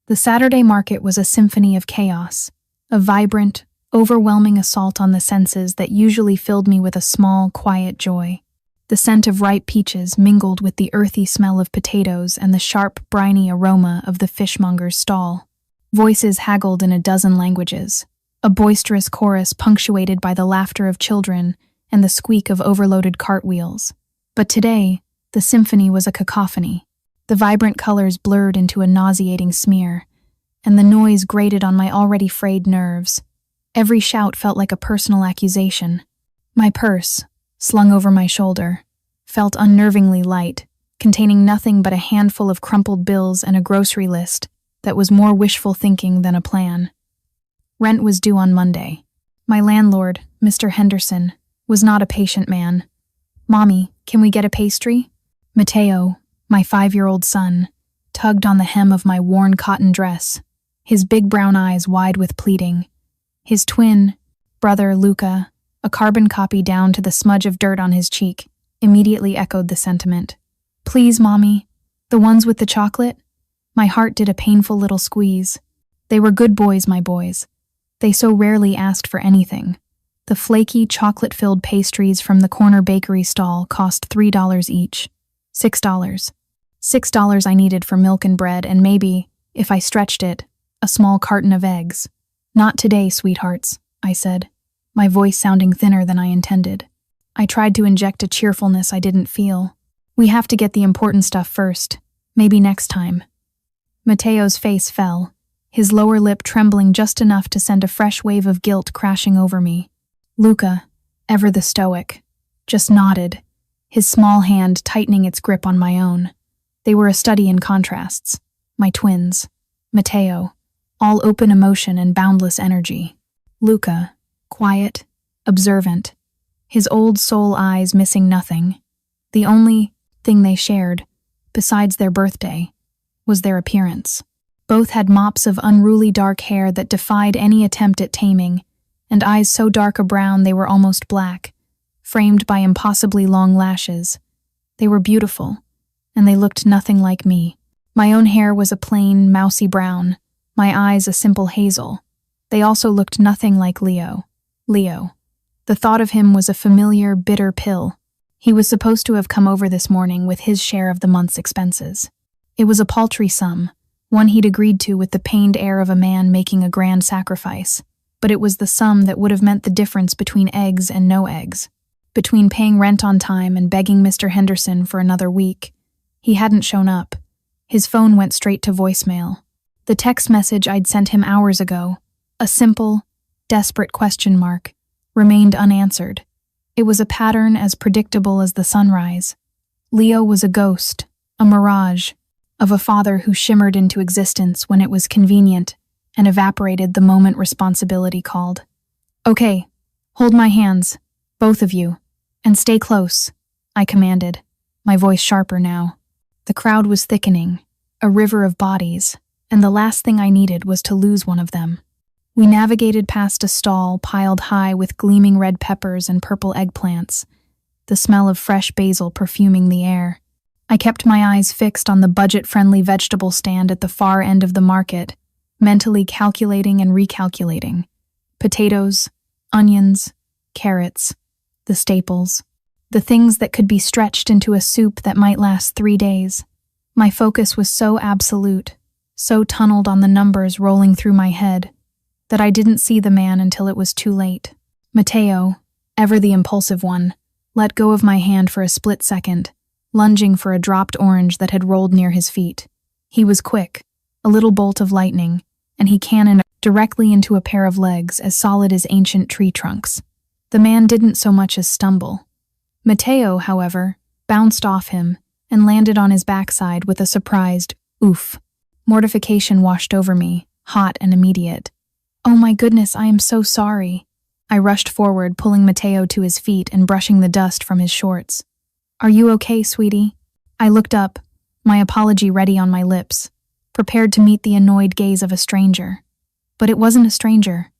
The Saturday market was a symphony of chaos, a vibrant, overwhelming assault on the senses that usually filled me with a small, quiet joy. The scent of ripe peaches mingled with the earthy smell of potatoes and the sharp, briny aroma of the fishmonger's stall. Voices haggled in a dozen languages, a boisterous chorus punctuated by the laughter of children and the squeak of overloaded cartwheels. But today, the symphony was a cacophony. The vibrant colors blurred into a nauseating smear, and the noise grated on my already frayed nerves. Every shout felt like a personal accusation. My purse, slung over my shoulder, felt unnervingly light, containing nothing but a handful of crumpled bills and a grocery list that was more wishful thinking than a plan. Rent was due on Monday. My landlord, Mr. Henderson, was not a patient man. "Mommy, can we get a pastry?" Mateo, my 5-year-old son, tugged on the hem of my worn cotton dress, his big brown eyes wide with pleading. His twin, brother Luca, a carbon copy down to the smudge of dirt on his cheek, immediately echoed the sentiment. "Please, Mommy, the ones with the chocolate?" My heart did a painful little squeeze. They were good boys, my boys. They so rarely asked for anything. The flaky, chocolate-filled pastries from the corner bakery stall cost $3 each. $6. $6 I needed for milk and bread and maybe, if I stretched it, a small carton of eggs. "Not today, sweethearts," I said, my voice sounding thinner than I intended. I tried to inject a cheerfulness I didn't feel. "We have to get the important stuff first. Maybe next time." Mateo's face fell, his lower lip trembling just enough to send a fresh wave of guilt crashing over me. Luca, ever the stoic, just nodded, his small hand tightening its grip on my own. They were a study in contrasts. My twins. Mateo, all open emotion and boundless energy. Luca, quiet, observant, his old soul eyes missing nothing. The only thing they shared, besides their birthday, was their appearance. Both had mops of unruly dark hair that defied any attempt at taming, and eyes so dark a brown they were almost black, framed by impossibly long lashes. They were beautiful, and they looked nothing like me. My own hair was a plain, mousy brown, my eyes a simple hazel. They also looked nothing like Leo. The thought of him was a familiar, bitter pill. He was supposed to have come over this morning with his share of the month's expenses. It was a paltry sum, one he'd agreed to with the pained air of a man making a grand sacrifice. But it was the sum that would have meant the difference between eggs and no eggs, between paying rent on time and begging Mr. Henderson for another week. He hadn't shown up. His phone went straight to voicemail. The text message I'd sent him hours ago, a simple, desperate question mark, remained unanswered. It was a pattern as predictable as the sunrise. Leo was a ghost, a mirage, of a father who shimmered into existence when it was convenient and evaporated the moment responsibility called. "Okay, hold my hands, both of you, and stay close," I commanded, my voice sharper now. The crowd was thickening, a river of bodies, and the last thing I needed was to lose one of them. We navigated past a stall piled high with gleaming red peppers and purple eggplants, the smell of fresh basil perfuming the air. I kept my eyes fixed on the budget-friendly vegetable stand at the far end of the market, mentally calculating and recalculating. Potatoes, onions, carrots, the staples, the things that could be stretched into a soup that might last 3 days. My focus was so absolute, so tunneled on the numbers rolling through my head, that I didn't see the man until it was too late. Mateo, ever the impulsive one, let go of my hand for a split second, lunging for a dropped orange that had rolled near his feet. He was quick, a little bolt of lightning, and he cannoned directly into a pair of legs as solid as ancient tree trunks. The man didn't so much as stumble. Mateo, however, bounced off him and landed on his backside with a surprised oof. Mortification washed over me, hot and immediate. "Oh my goodness, I am so sorry." I rushed forward, pulling Mateo to his feet and brushing the dust from his shorts. "Are you okay, sweetie?" I looked up, my apology ready on my lips, prepared to meet the annoyed gaze of a stranger. But it wasn't a stranger.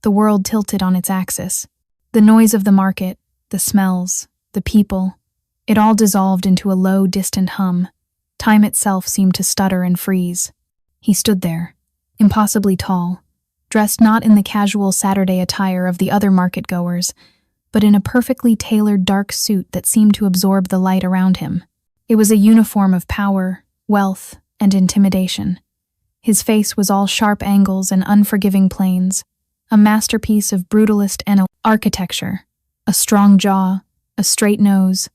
The world tilted on its axis. The noise of the market, the smells, the people, it all dissolved into a low, distant hum. Time itself seemed to stutter and freeze. He stood there, impossibly tall, dressed not in the casual Saturday attire of the other market-goers, but in a perfectly tailored dark suit that seemed to absorb the light around him. It was a uniform of power, wealth, and intimidation. His face was all sharp angles and unforgiving planes, a masterpiece of brutalist architecture, a strong jaw, a straight nose,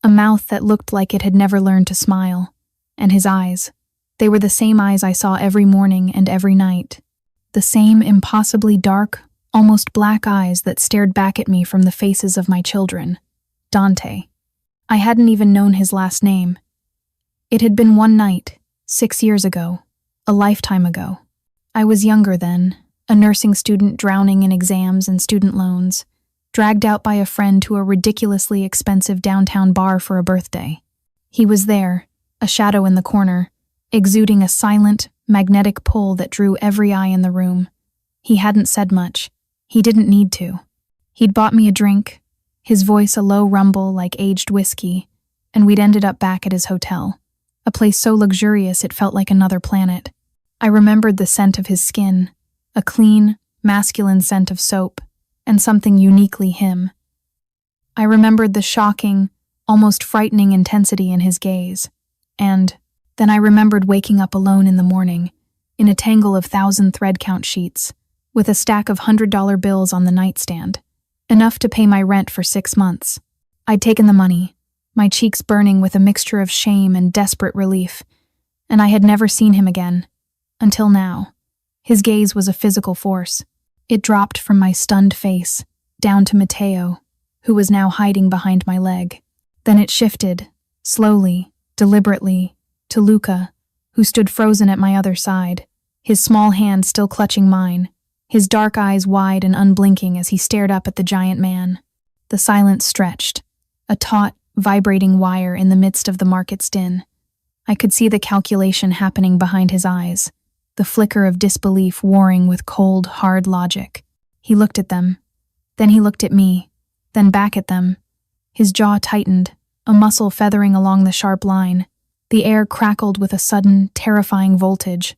a mouth that looked like it had never learned to smile, and his eyes. They were the same eyes I saw every morning and every night, the same impossibly dark, almost black eyes that stared back at me from the faces of my children. Dante. I hadn't even known his last name. It had been one night, 6 years ago, a lifetime ago. I was younger then, a nursing student drowning in exams and student loans, dragged out by a friend to a ridiculously expensive downtown bar for a birthday. He was there, a shadow in the corner, exuding a silent, magnetic pull that drew every eye in the room. He hadn't said much. He didn't need to. He'd bought me a drink, his voice a low rumble like aged whiskey, and we'd ended up back at his hotel, a place so luxurious it felt like another planet. I remembered the scent of his skin, a clean, masculine scent of soap, and something uniquely him. I remembered the shocking, almost frightening intensity in his gaze, and then I remembered waking up alone in the morning, in a tangle of 1,000 thread count sheets, with a stack of $100 bills on the nightstand, enough to pay my rent for 6 months. I'd taken the money, my cheeks burning with a mixture of shame and desperate relief, and I had never seen him again, until now. His gaze was a physical force. It dropped from my stunned face, down to Matteo, who was now hiding behind my leg. Then it shifted, slowly, deliberately, to Luca, who stood frozen at my other side, his small hand still clutching mine, his dark eyes wide and unblinking as he stared up at the giant man. The silence stretched, a taut, vibrating wire in the midst of the market's din. I could see the calculation happening behind his eyes, the flicker of disbelief warring with cold, hard logic. He looked at them. Then he looked at me, then back at them. His jaw tightened, a muscle feathering along the sharp line. The air crackled with a sudden, terrifying voltage.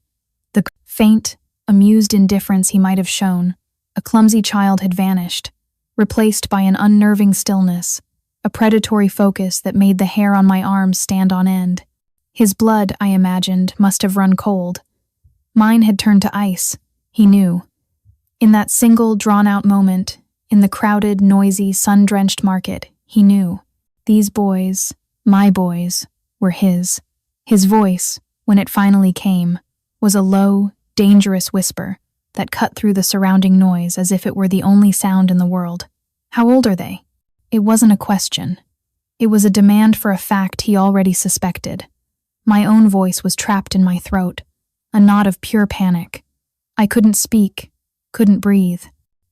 The faint, amused indifference he might have shown, a clumsy child had vanished, replaced by an unnerving stillness, a predatory focus that made the hair on my arms stand on end. His blood, I imagined, must have run cold. Mine had turned to ice, he knew. In that single, drawn-out moment, in the crowded, noisy, sun-drenched market, he knew. These boys, my boys, were his. His voice, when it finally came, was a low, dangerous whisper that cut through the surrounding noise as if it were the only sound in the world. How old are they? It wasn't a question. It was a demand for a fact he already suspected. My own voice was trapped in my throat, a knot of pure panic. I couldn't speak, couldn't breathe.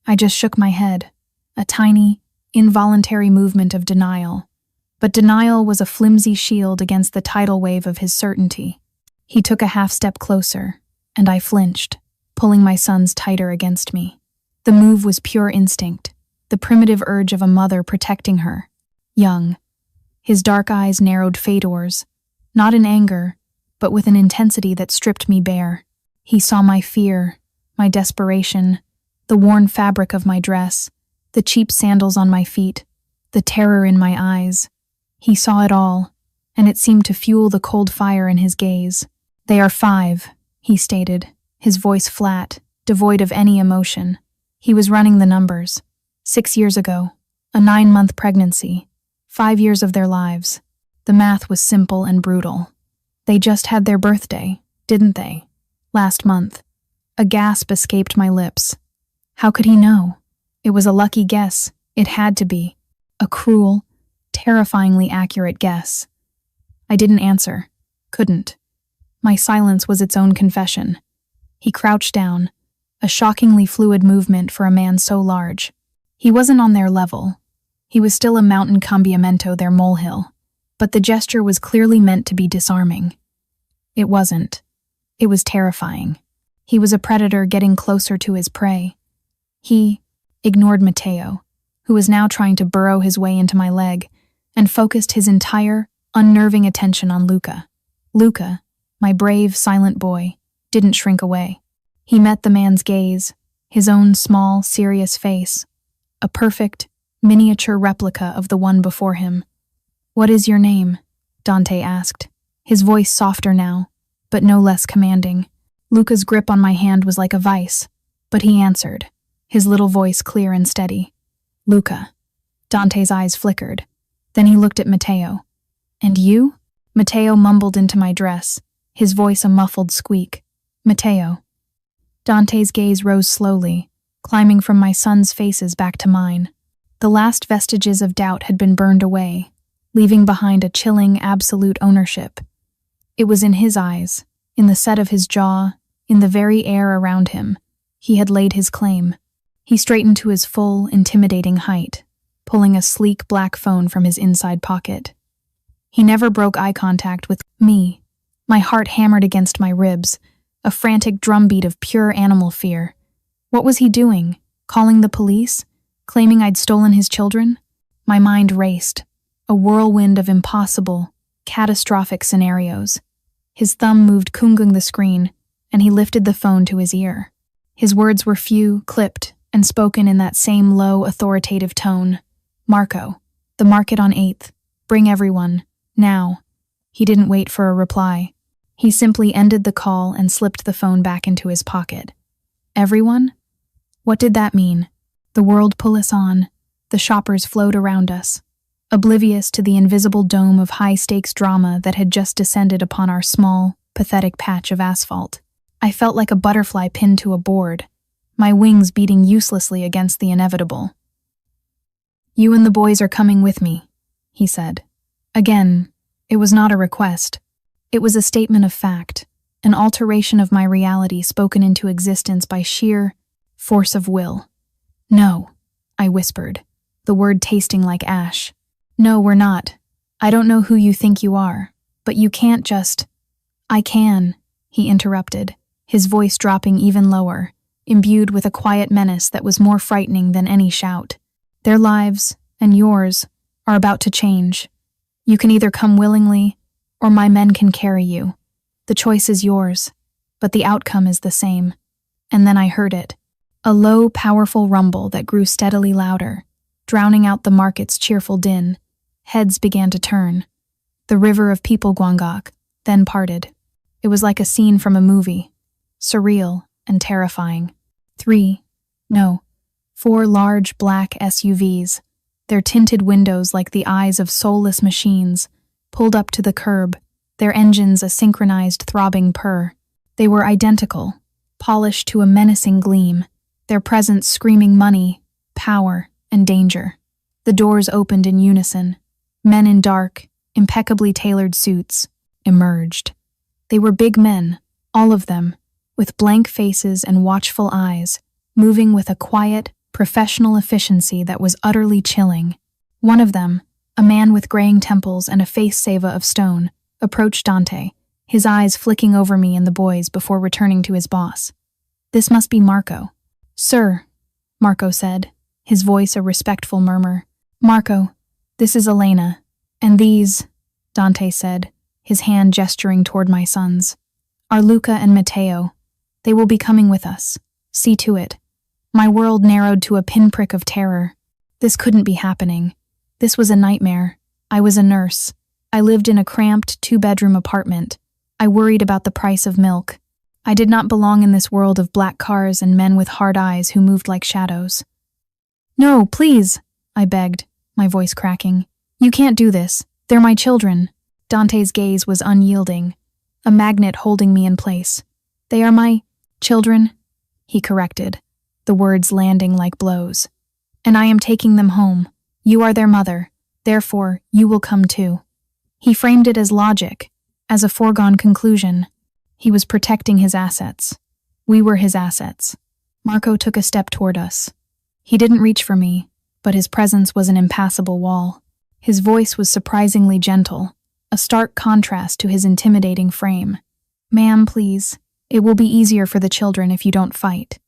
I just shook my head, a tiny, involuntary movement of denial. But denial was a flimsy shield against the tidal wave of his certainty. He took a half-step closer, and I flinched, pulling my sons tighter against me. The move was pure instinct, the primitive urge of a mother protecting her. Young. His dark eyes narrowed fedors, not in anger, but with an intensity that stripped me bare. He saw my fear, my desperation, the worn fabric of my dress, the cheap sandals on my feet, the terror in my eyes. He saw it all, and it seemed to fuel the cold fire in his gaze. "They are 5, he stated, his voice flat, devoid of any emotion. He was running the numbers. 6 years ago, a 9-month pregnancy, 5 years of their lives. The math was simple and brutal. They just had their birthday, didn't they? Last month. A gasp escaped my lips. How could he know? It was a lucky guess. It had to be. A cruel, terrifyingly accurate guess. I didn't answer. Couldn't. My silence was its own confession. He crouched down, a shockingly fluid movement for a man so large. He wasn't on their level. He was still a mountain cambiamento, their molehill, but the gesture was clearly meant to be disarming. It wasn't. It was terrifying. He was a predator getting closer to his prey. He ignored Matteo, who was now trying to burrow his way into my leg, and focused his entire, unnerving attention on Luca. Luca, my brave, silent boy, didn't shrink away. He met the man's gaze, his own small, serious face, a perfect, miniature replica of the one before him. "What is your name?" Dante asked, his voice softer now, but no less commanding. Luca's grip on my hand was like a vice, but he answered, his little voice clear and steady. "Luca." Dante's eyes flickered. Then he looked at Matteo. "And you?" Matteo mumbled into my dress, his voice a muffled squeak. "Matteo." Dante's gaze rose slowly, climbing from my son's faces back to mine. The last vestiges of doubt had been burned away, leaving behind a chilling, absolute ownership. It was in his eyes, in the set of his jaw, in the very air around him. He had laid his claim. He straightened to his full, intimidating height, pulling a sleek black phone from his inside pocket. He never broke eye contact with me. My heart hammered against my ribs, a frantic drumbeat of pure animal fear. What was he doing? Calling the police? Claiming I'd stolen his children? My mind raced, a whirlwind of impossible, catastrophic scenarios. His thumb moved kungung the screen, and he lifted the phone to his ear. His words were few, clipped, and spoken in that same low, authoritative tone. "Marco, the market on 8th. Bring everyone. Now." He didn't wait for a reply. He simply ended the call and slipped the phone back into his pocket. Everyone? What did that mean? The world pull us on. The shoppers float around us, oblivious to the invisible dome of high-stakes drama that had just descended upon our small, pathetic patch of asphalt. I felt like a butterfly pinned to a board, my wings beating uselessly against the inevitable. "You and the boys are coming with me," he said. Again, it was not a request. It was a statement of fact, an alteration of my reality spoken into existence by sheer force of will. "No," I whispered, the word tasting like ash. "No, we're not. I don't know who you think you are, but you can't just—" "I can," he interrupted, his voice dropping even lower, imbued with a quiet menace that was more frightening than any shout. "Their lives, and yours, are about to change. You can either come willingly, or my men can carry you. The choice is yours, but the outcome is the same." And then I heard it, a low, powerful rumble that grew steadily louder, drowning out the market's cheerful din. Heads began to turn. The river of people Guangak then parted. It was like a scene from a movie, surreal and terrifying. 4 large black SUVs, their tinted windows like the eyes of soulless machines, pulled up to the curb, their engines a synchronized throbbing purr. They were identical, polished to a menacing gleam, their presence screaming money, power, and danger. The doors opened in unison. Men in dark, impeccably tailored suits emerged. They were big men, all of them, with blank faces and watchful eyes, moving with a quiet, professional efficiency that was utterly chilling. One of them, a man with graying temples and a face seva of stone, approached Dante, his eyes flicking over me and the boys before returning to his boss. "This must be Marco." "Sir," Marco said, his voice a respectful murmur. "Marco, this is Elena, and these," Dante said, his hand gesturing toward my sons, "are Luca and Matteo. They will be coming with us. See to it." My world narrowed to a pinprick of terror. This couldn't be happening. This was a nightmare. I was a nurse. I lived in a cramped 2-bedroom apartment. I worried about the price of milk. I did not belong in this world of black cars and men with hard eyes who moved like shadows. "No, please," I begged, my voice cracking. "You can't do this. They're my children." Dante's gaze was unyielding, a magnet holding me in place. "They are my children," he corrected, the words landing like blows. "And I am taking them home. You are their mother. Therefore, you will come too." He framed it as logic, as a foregone conclusion. He was protecting his assets. We were his assets. Marco took a step toward us. He didn't reach for me, but his presence was an impassable wall. His voice was surprisingly gentle, a stark contrast to his intimidating frame. "Ma'am, please. It will be easier for the children if you don't fight."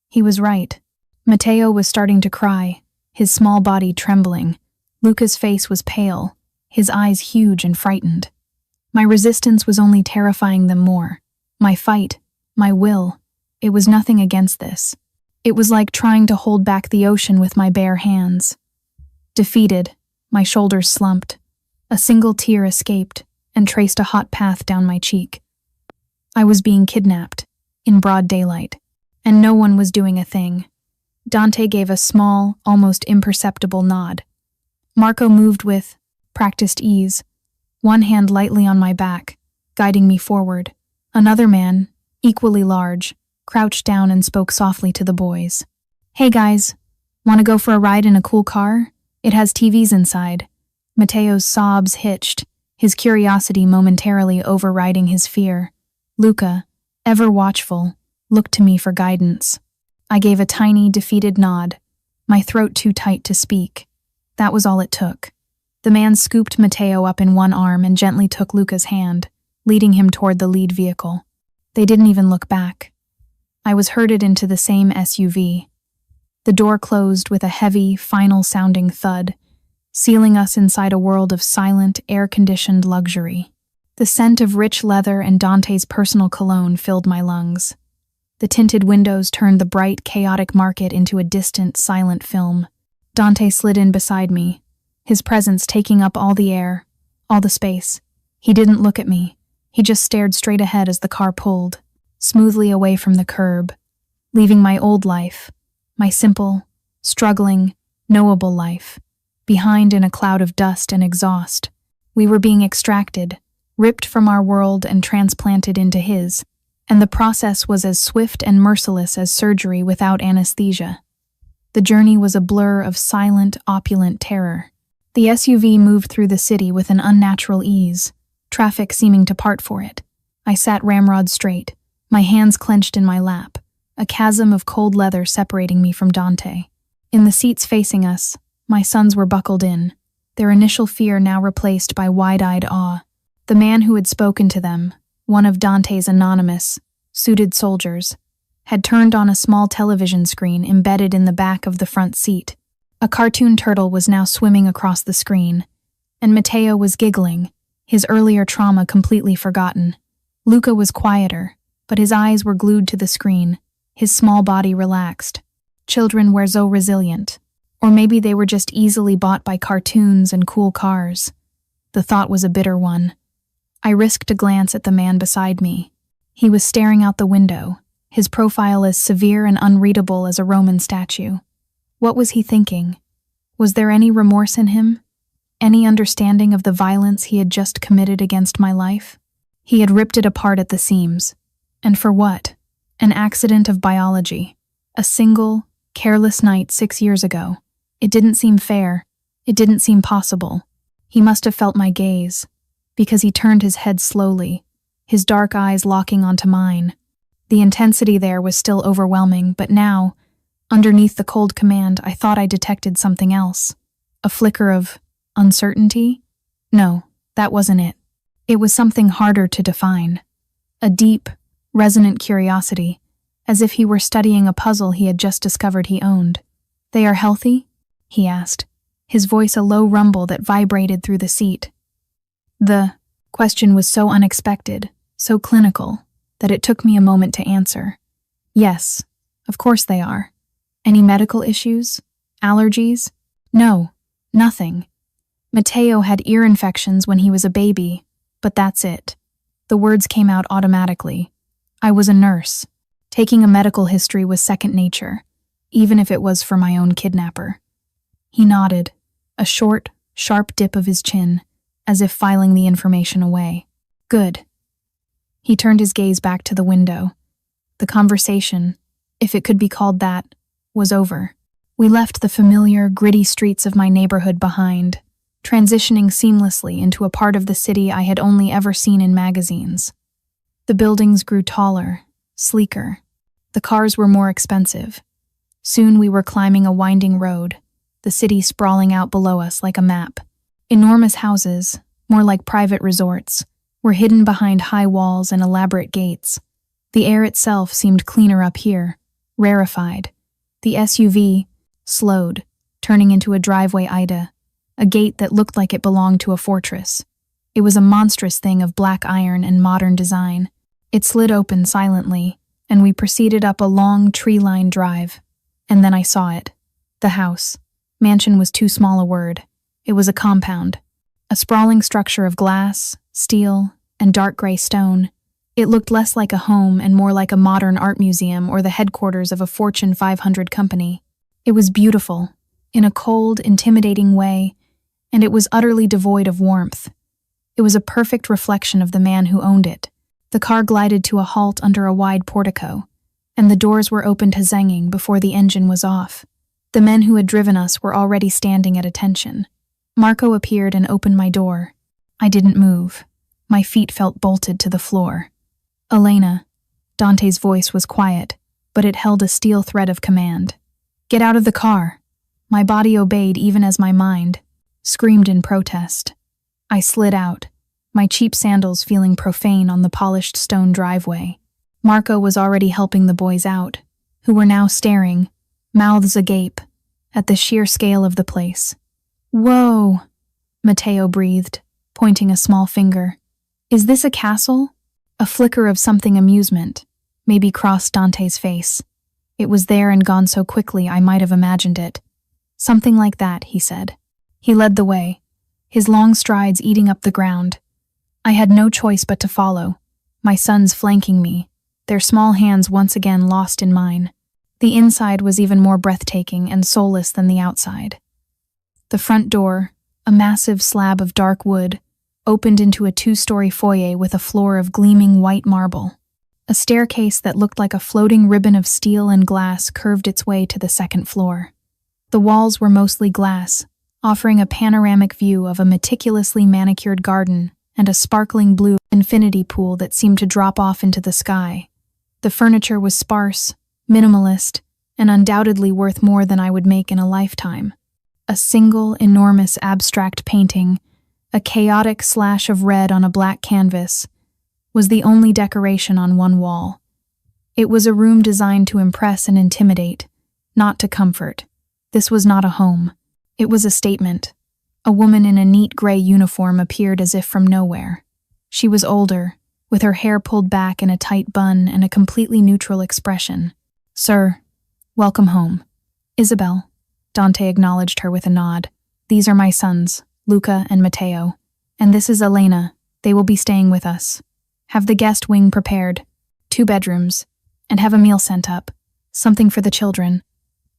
He was right. Matteo was starting to cry, his small body trembling. Luca's face was pale, his eyes huge and frightened. My resistance was only terrifying them more. My fight, my will. It was nothing against this. It was like trying to hold back the ocean with my bare hands. Defeated, my shoulders slumped. A single tear escaped and traced a hot path down my cheek. I was being kidnapped, in broad daylight, and no one was doing a thing. Dante gave a small, almost imperceptible nod. Marco moved with practiced ease, one hand lightly on my back, guiding me forward. Another man, equally large, crouched down and spoke softly to the boys. "Hey guys, want to go for a ride in a cool car? It has TVs inside." Matteo's sobs hitched, his curiosity momentarily overriding his fear. Luca, ever watchful, looked to me for guidance. I gave a tiny, defeated nod, my throat too tight to speak. That was all it took. The man scooped Matteo up in one arm and gently took Luca's hand, leading him toward the lead vehicle. They didn't even look back. I was herded into the same SUV. The door closed with a heavy, final-sounding thud, sealing us inside a world of silent, air-conditioned luxury. The scent of rich leather and Dante's personal cologne filled my lungs. The tinted windows turned the bright, chaotic market into a distant, silent film. Dante slid in beside me, his presence taking up all the air, all the space. He didn't look at me. He just stared straight ahead as the car pulled, smoothly away from the curb, leaving my old life, my simple, struggling, knowable life, behind in a cloud of dust and exhaust. We were being extracted, ripped from our world and transplanted into his, and the process was as swift and merciless as surgery without anesthesia. The journey was a blur of silent, opulent terror. The SUV moved through the city with an unnatural ease, traffic seeming to part for it. I sat ramrod straight, my hands clenched in my lap, a chasm of cold leather separating me from Dante. In the seats facing us, my sons were buckled in, their initial fear now replaced by wide-eyed awe. The man who had spoken to them, one of Dante's anonymous, suited soldiers, had turned on a small television screen embedded in the back of the front seat. A cartoon turtle was now swimming across the screen, and Matteo was giggling, his earlier trauma completely forgotten. Luca was quieter, but his eyes were glued to the screen, his small body relaxed. Children were so resilient. Or maybe they were just easily bought by cartoons and cool cars. The thought was a bitter one. I risked a glance at the man beside me. He was staring out the window, his profile as severe and unreadable as a Roman statue. What was he thinking? Was there any remorse in him? Any understanding of the violence he had just committed against my life? He had ripped it apart at the seams. And for what? An accident of biology. A single, careless night 6 years ago. It didn't seem fair. It didn't seem possible. He must have felt my gaze, because he turned his head slowly, his dark eyes locking onto mine. The intensity there was still overwhelming, but now, underneath the cold command, I thought I detected something else. A flicker of uncertainty? No, that wasn't it. It was something harder to define. A deep, resonant curiosity, as if he were studying a puzzle he had just discovered he owned. "They are healthy?" he asked, his voice a low rumble that vibrated through the seat. The question was so unexpected, so clinical, that it took me a moment to answer. "Yes, of course they are. Any medical issues? Allergies?" "No, nothing. Matteo had ear infections when he was a baby, but that's it." The words came out automatically. I was a nurse. Taking a medical history was second nature, even if it was for my own kidnapper. He nodded, a short, sharp dip of his chin, as if filing the information away. "Good." He turned his gaze back to the window. The conversation, if it could be called that, was over. We left the familiar, gritty streets of my neighborhood behind, transitioning seamlessly into a part of the city I had only ever seen in magazines. The buildings grew taller, sleeker. The cars were more expensive. Soon we were climbing a winding road, the city sprawling out below us like a map. Enormous houses, more like private resorts, were hidden behind high walls and elaborate gates. The air itself seemed cleaner up here, rarefied. The SUV slowed, turning into a driveway Ida, a gate that looked like it belonged to a fortress. It was a monstrous thing of black iron and modern design. It slid open silently, and we proceeded up a long, tree-lined drive. And then I saw it. The house. Mansion was too small a word. It was a compound. A sprawling structure of glass, steel, and dark gray stone. It looked less like a home and more like a modern art museum or the headquarters of a Fortune 500 company. It was beautiful, in a cold, intimidating way, and it was utterly devoid of warmth. It was a perfect reflection of the man who owned it. The car glided to a halt under a wide portico, and the doors were opened to zanging before the engine was off. The men who had driven us were already standing at attention. Marco appeared and opened my door. I didn't move. My feet felt bolted to the floor. "Elena." Dante's voice was quiet, but it held a steel thread of command. "Get out of the car." My body obeyed even as my mind screamed in protest. I slid out, my cheap sandals feeling profane on the polished stone driveway. Marco was already helping the boys out, who were now staring, mouths agape, at the sheer scale of the place. "Whoa," Matteo breathed, pointing a small finger. "Is this a castle?" A flicker of something amusement maybe crossed Dante's face. It was there and gone so quickly I might have imagined it. "Something like that," he said. He led the way, his long strides eating up the ground. I had no choice but to follow, my sons flanking me, their small hands once again lost in mine. The inside was even more breathtaking and soulless than the outside. The front door, a massive slab of dark wood, opened into a 2-story foyer with a floor of gleaming white marble. A staircase that looked like a floating ribbon of steel and glass curved its way to the second floor. The walls were mostly glass, offering a panoramic view of a meticulously manicured garden and a sparkling blue infinity pool that seemed to drop off into the sky. The furniture was sparse, minimalist, and undoubtedly worth more than I would make in a lifetime. A single, enormous abstract painting, a chaotic slash of red on a black canvas, was the only decoration on one wall. It was a room designed to impress and intimidate, not to comfort. This was not a home. It was a statement. A woman in a neat gray uniform appeared as if from nowhere. She was older, with her hair pulled back in a tight bun and a completely neutral expression. "Sir, welcome home." "Isabel," Dante acknowledged her with a nod. "These are my sons, Luca and Matteo. And this is Elena. They will be staying with us. Have the guest wing prepared, 2 bedrooms, and have a meal sent up. Something for the children."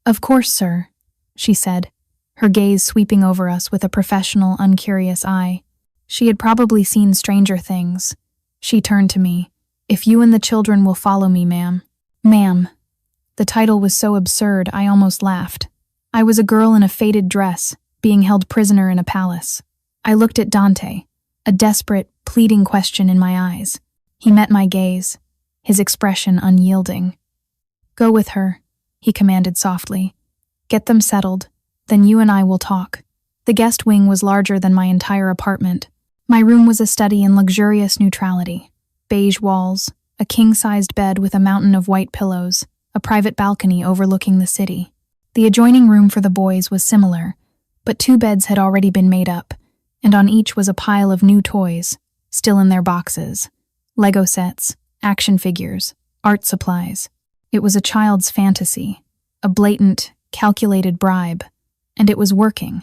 "Of course, sir," she said, her gaze sweeping over us with a professional, uncurious eye. She had probably seen stranger things. She turned to me. "If you and the children will follow me, ma'am." "Ma'am." The title was so absurd I almost laughed. I was a girl in a faded dress, being held prisoner in a palace. I looked at Dante, a desperate, pleading question in my eyes. He met my gaze, his expression unyielding. "Go with her," he commanded softly. "Get them settled, then you and I will talk." The guest wing was larger than my entire apartment. My room was a study in luxurious neutrality. Beige walls, a king-sized bed with a mountain of white pillows, a private balcony overlooking the city. The adjoining room for the boys was similar, but 2 beds had already been made up, and on each was a pile of new toys, still in their boxes. Lego sets, action figures, art supplies. It was a child's fantasy, a blatant, calculated bribe, and it was working.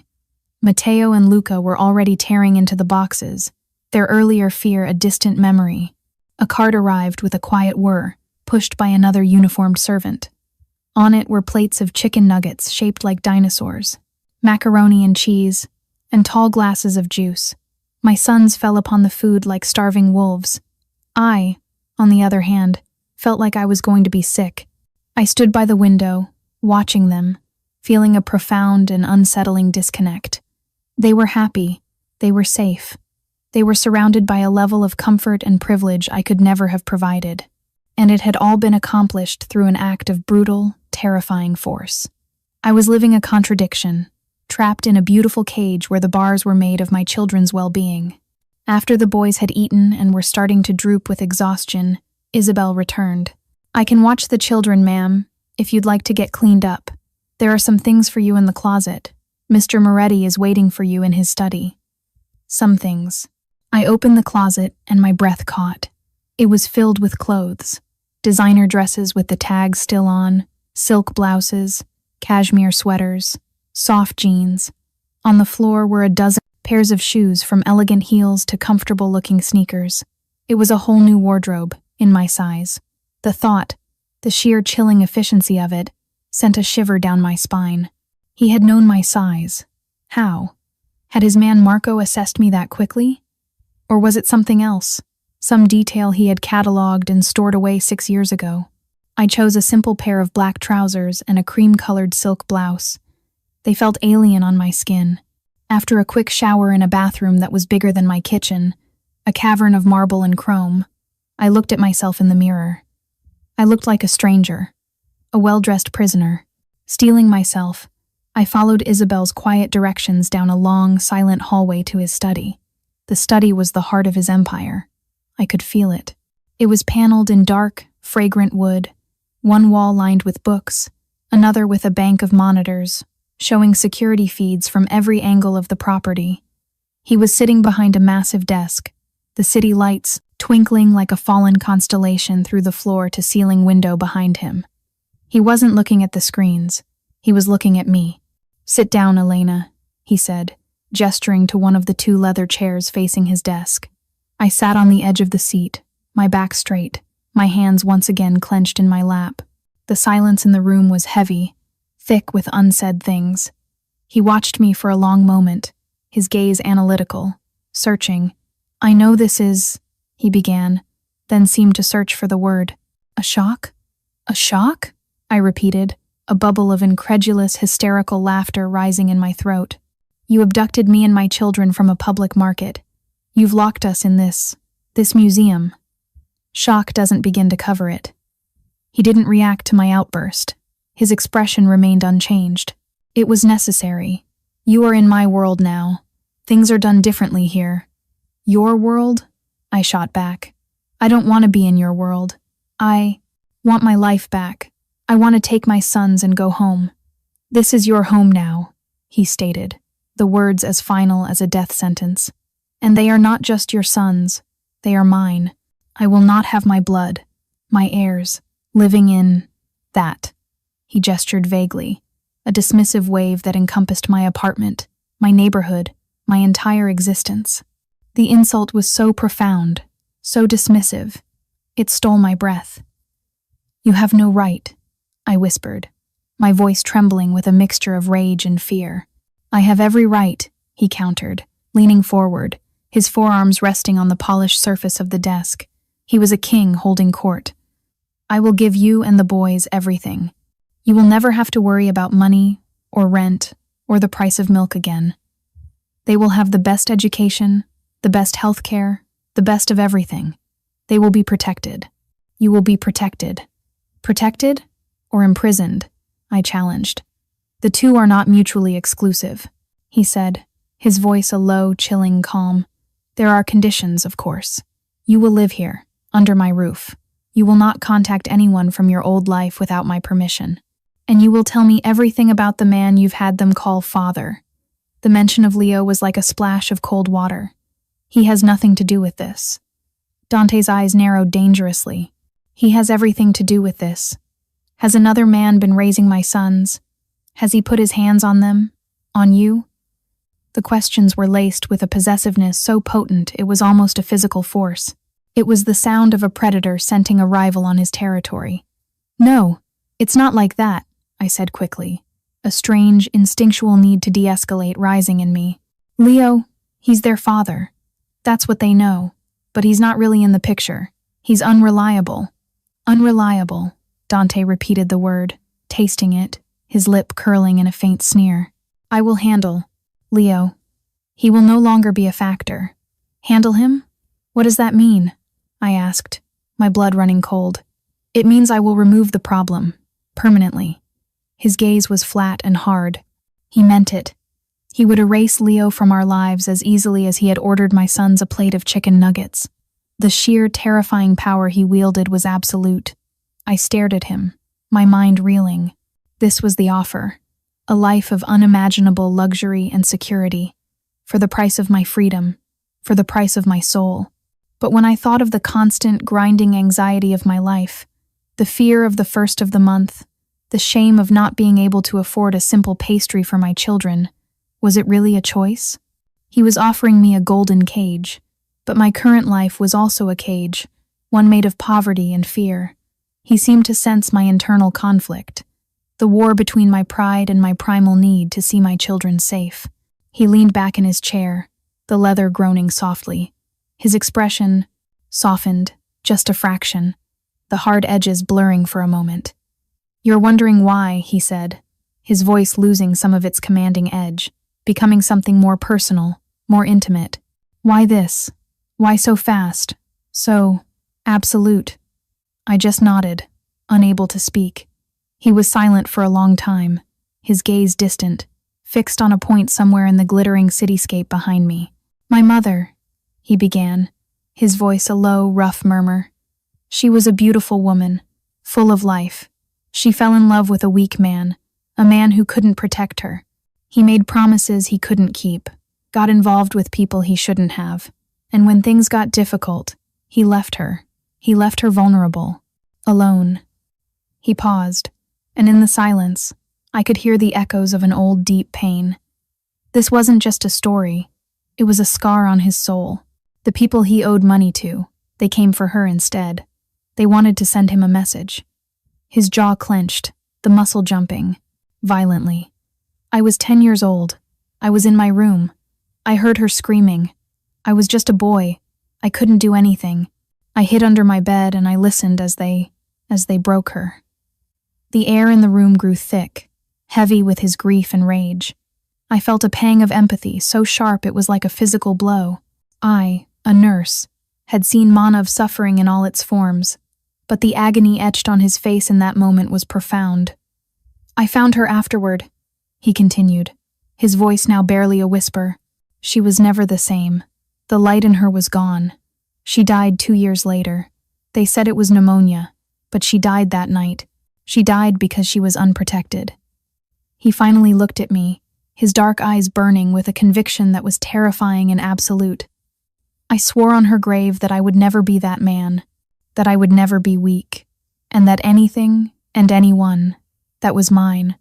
Matteo and Luca were already tearing into the boxes, their earlier fear a distant memory. A cart arrived with a quiet whir, pushed by another uniformed servant. On it were plates of chicken nuggets shaped like dinosaurs, macaroni and cheese, and tall glasses of juice. My sons fell upon the food like starving wolves. I, on the other hand, felt like I was going to be sick. I stood by the window, watching them, feeling a profound and unsettling disconnect. They were happy. They were safe. They were surrounded by a level of comfort and privilege I could never have provided. And it had all been accomplished through an act of brutal, terrifying force. I was living a contradiction, trapped in a beautiful cage where the bars were made of my children's well-being. After the boys had eaten and were starting to droop with exhaustion, Isabel returned. "I can watch the children, ma'am, if you'd like to get cleaned up. There are some things for you in the closet. Mr. Moretti is waiting for you in his study." Some things. I opened the closet and my breath caught. It was filled with clothes. Designer dresses with the tags still on, silk blouses, cashmere sweaters, soft jeans. On the floor were a dozen pairs of shoes from elegant heels to comfortable-looking sneakers. It was a whole new wardrobe, in my size. The thought, the sheer chilling efficiency of it, sent a shiver down my spine. He had known my size. How? Had his man Marco assessed me that quickly? Or was it something else? Some detail he had catalogued and stored away 6 years ago. I chose a simple pair of black trousers and a cream-colored silk blouse. They felt alien on my skin. After a quick shower in a bathroom that was bigger than my kitchen, a cavern of marble and chrome, I looked at myself in the mirror. I looked like a stranger, a well-dressed prisoner. Steeling myself, I followed Isabel's quiet directions down a long, silent hallway to his study. The study was the heart of his empire. I could feel it. It was paneled in dark, fragrant wood, one wall lined with books, another with a bank of monitors, showing security feeds from every angle of the property. He was sitting behind a massive desk, the city lights twinkling like a fallen constellation through the floor-to-ceiling window behind him. He wasn't looking at the screens. He was looking at me. "Sit down, Elena," he said, gesturing to one of the 2 leather chairs facing his desk. I sat on the edge of the seat, my back straight, my hands once again clenched in my lap. The silence in the room was heavy, thick with unsaid things. He watched me for a long moment, his gaze analytical, searching. "I know this is," he began, then seemed to search for the word. "A shock? A shock?" I repeated, a bubble of incredulous, hysterical laughter rising in my throat. "You abducted me and my children from a public market. You've locked us in this museum." Shock doesn't begin to cover it. He didn't react to my outburst. His expression remained unchanged. "It was necessary. You are in my world now. Things are done differently here." "Your world?" I shot back. "I don't want to be in your world. I want my life back. I want to take my sons and go home." "This is your home now," he stated, the words as final as a death sentence. "And they are not just your sons. They are mine. I will not have my blood, my heirs, living in that." He gestured vaguely, a dismissive wave that encompassed my apartment, my neighborhood, my entire existence. The insult was so profound, so dismissive. It stole my breath. "You have no right," I whispered, my voice trembling with a mixture of rage and fear. "I have every right," he countered, leaning forward, his forearms resting on the polished surface of the desk. He was a king holding court. "I will give you and the boys everything. You will never have to worry about money, or rent, or the price of milk again. They will have the best education, the best health care, the best of everything. They will be protected. You will be protected." "Protected? Or imprisoned?" I challenged. "The two are not mutually exclusive," he said, his voice a low, chilling calm. "There are conditions, of course. You will live here, under my roof. You will not contact anyone from your old life without my permission. And you will tell me everything about the man you've had them call father." The mention of Leo was like a splash of cold water. "He has nothing to do with this." Dante's eyes narrowed dangerously. "He has everything to do with this. Has another man been raising my sons? Has he put his hands on them? On you?" The questions were laced with a possessiveness so potent it was almost a physical force. It was the sound of a predator scenting a rival on his territory. "No, it's not like that," I said quickly, a strange, instinctual need to de-escalate rising in me. "Leo, he's their father. That's what they know. But he's not really in the picture. He's unreliable." "Unreliable," Dante repeated the word, tasting it, his lip curling in a faint sneer. "I will handle Leo. He will no longer be a factor." "Handle him? What does that mean?" I asked, my blood running cold. "It means I will remove the problem, permanently." His gaze was flat and hard. He meant it. He would erase Leo from our lives as easily as he had ordered my sons a plate of chicken nuggets. The sheer, terrifying power he wielded was absolute. I stared at him, my mind reeling. This was the offer. A life of unimaginable luxury and security. For the price of my freedom. For the price of my soul. But when I thought of the constant, grinding anxiety of my life, The fear of the first of the month, the shame of not being able to afford a simple pastry for my children. Was it really a choice? He was offering me a golden cage, but my current life was also a cage, one made of poverty and fear. He seemed to sense my internal conflict, the war between my pride and my primal need to see my children safe. He leaned back in his chair, the leather groaning softly. His expression softened, just a fraction, the hard edges blurring for a moment. "You're wondering why," he said, his voice losing some of its commanding edge, becoming something more personal, more intimate. "Why this? Why so fast? So absolute?" I just nodded, unable to speak. He was silent for a long time, his gaze distant, fixed on a point somewhere in the glittering cityscape behind me. "My mother," he began, his voice a low, rough murmur. "She was a beautiful woman, full of life. She fell in love with a weak man, a man who couldn't protect her. He made promises he couldn't keep, got involved with people he shouldn't have, and when things got difficult, he left her. He left her vulnerable, alone." He paused, and in the silence, I could hear the echoes of an old, deep pain. This wasn't just a story. It was a scar on his soul. The people he owed money to, they came for her instead. They wanted to send him a message. His jaw clenched, the muscle jumping, violently. I was 10 years old. I was in my room. I heard her screaming. I was just a boy. I couldn't do anything. I hid under my bed and I listened as they broke her. The air in the room grew thick, heavy with his grief and rage. I felt a pang of empathy so sharp it was like a physical blow. I, a nurse, had seen Manav suffering in all its forms, but the agony etched on his face in that moment was profound. "I found her afterward," he continued, his voice now barely a whisper. "She was never the same. The light in her was gone. She died 2 years later. They said it was pneumonia, but she died that night. She died because she was unprotected." He finally looked at me, his dark eyes burning with a conviction that was terrifying and absolute. "I swore on her grave that I would never be that man, that I would never be weak, and that anything and anyone that was mine,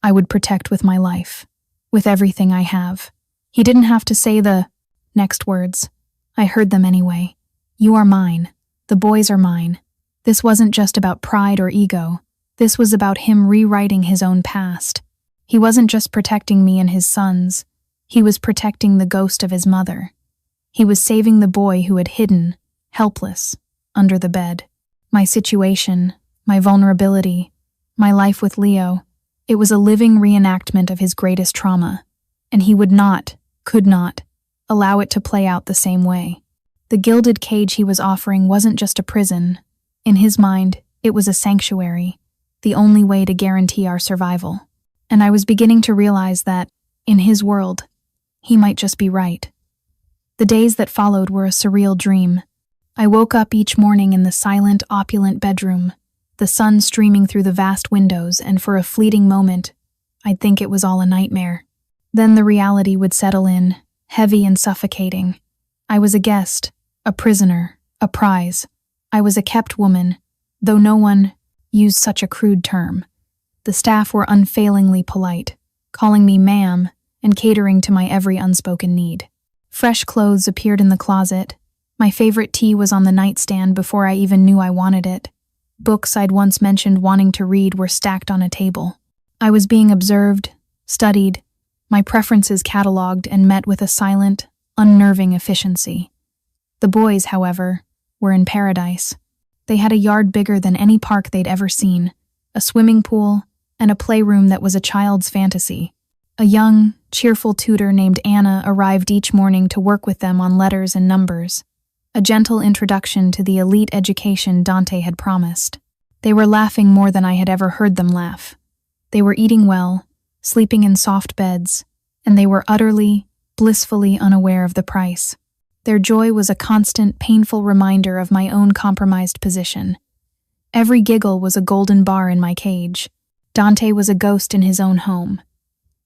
I would protect with my life, with everything I have." He didn't have to say the next words. I heard them anyway. "You are mine. The boys are mine." This wasn't just about pride or ego. This was about him rewriting his own past. He wasn't just protecting me and his sons. He was protecting the ghost of his mother. He was saving the boy who had hidden, helpless, under the bed. My situation, my vulnerability, my life with Leo, it was a living reenactment of his greatest trauma, and he would not, could not, allow it to play out the same way. The gilded cage he was offering wasn't just a prison. In his mind, it was a sanctuary, the only way to guarantee our survival. And I was beginning to realize that, in his world, he might just be right. The days that followed were a surreal dream. I woke up each morning in the silent, opulent bedroom, the sun streaming through the vast windows, and for a fleeting moment, I'd think it was all a nightmare. Then the reality would settle in, heavy and suffocating. I was a guest, a prisoner, a prize. I was a kept woman, though no one used such a crude term. The staff were unfailingly polite, calling me ma'am and catering to my every unspoken need. Fresh clothes appeared in the closet. My favorite tea was on the nightstand before I even knew I wanted it. Books I'd once mentioned wanting to read were stacked on a table. I was being observed, studied, my preferences catalogued and met with a silent, unnerving efficiency. The boys, however, were in paradise. They had a yard bigger than any park they'd ever seen, a swimming pool, and a playroom that was a child's fantasy. A young, cheerful tutor named Anna arrived each morning to work with them on letters and numbers, a gentle introduction to the elite education Dante had promised. They were laughing more than I had ever heard them laugh. They were eating well, sleeping in soft beds, and they were utterly, blissfully unaware of the price. Their joy was a constant, painful reminder of my own compromised position. Every giggle was a golden bar in my cage. Dante was a ghost in his own home.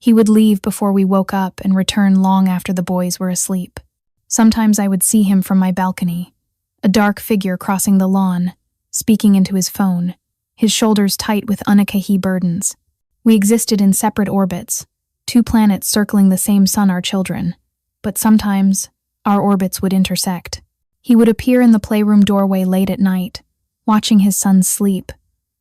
He would leave before we woke up and return long after the boys were asleep. Sometimes I would see him from my balcony, a dark figure crossing the lawn, speaking into his phone, his shoulders tight with Unauthorized burdens. We existed in separate orbits, 2 planets circling the same sun, our children. But sometimes, our orbits would intersect. He would appear in the playroom doorway late at night, watching his sons sleep,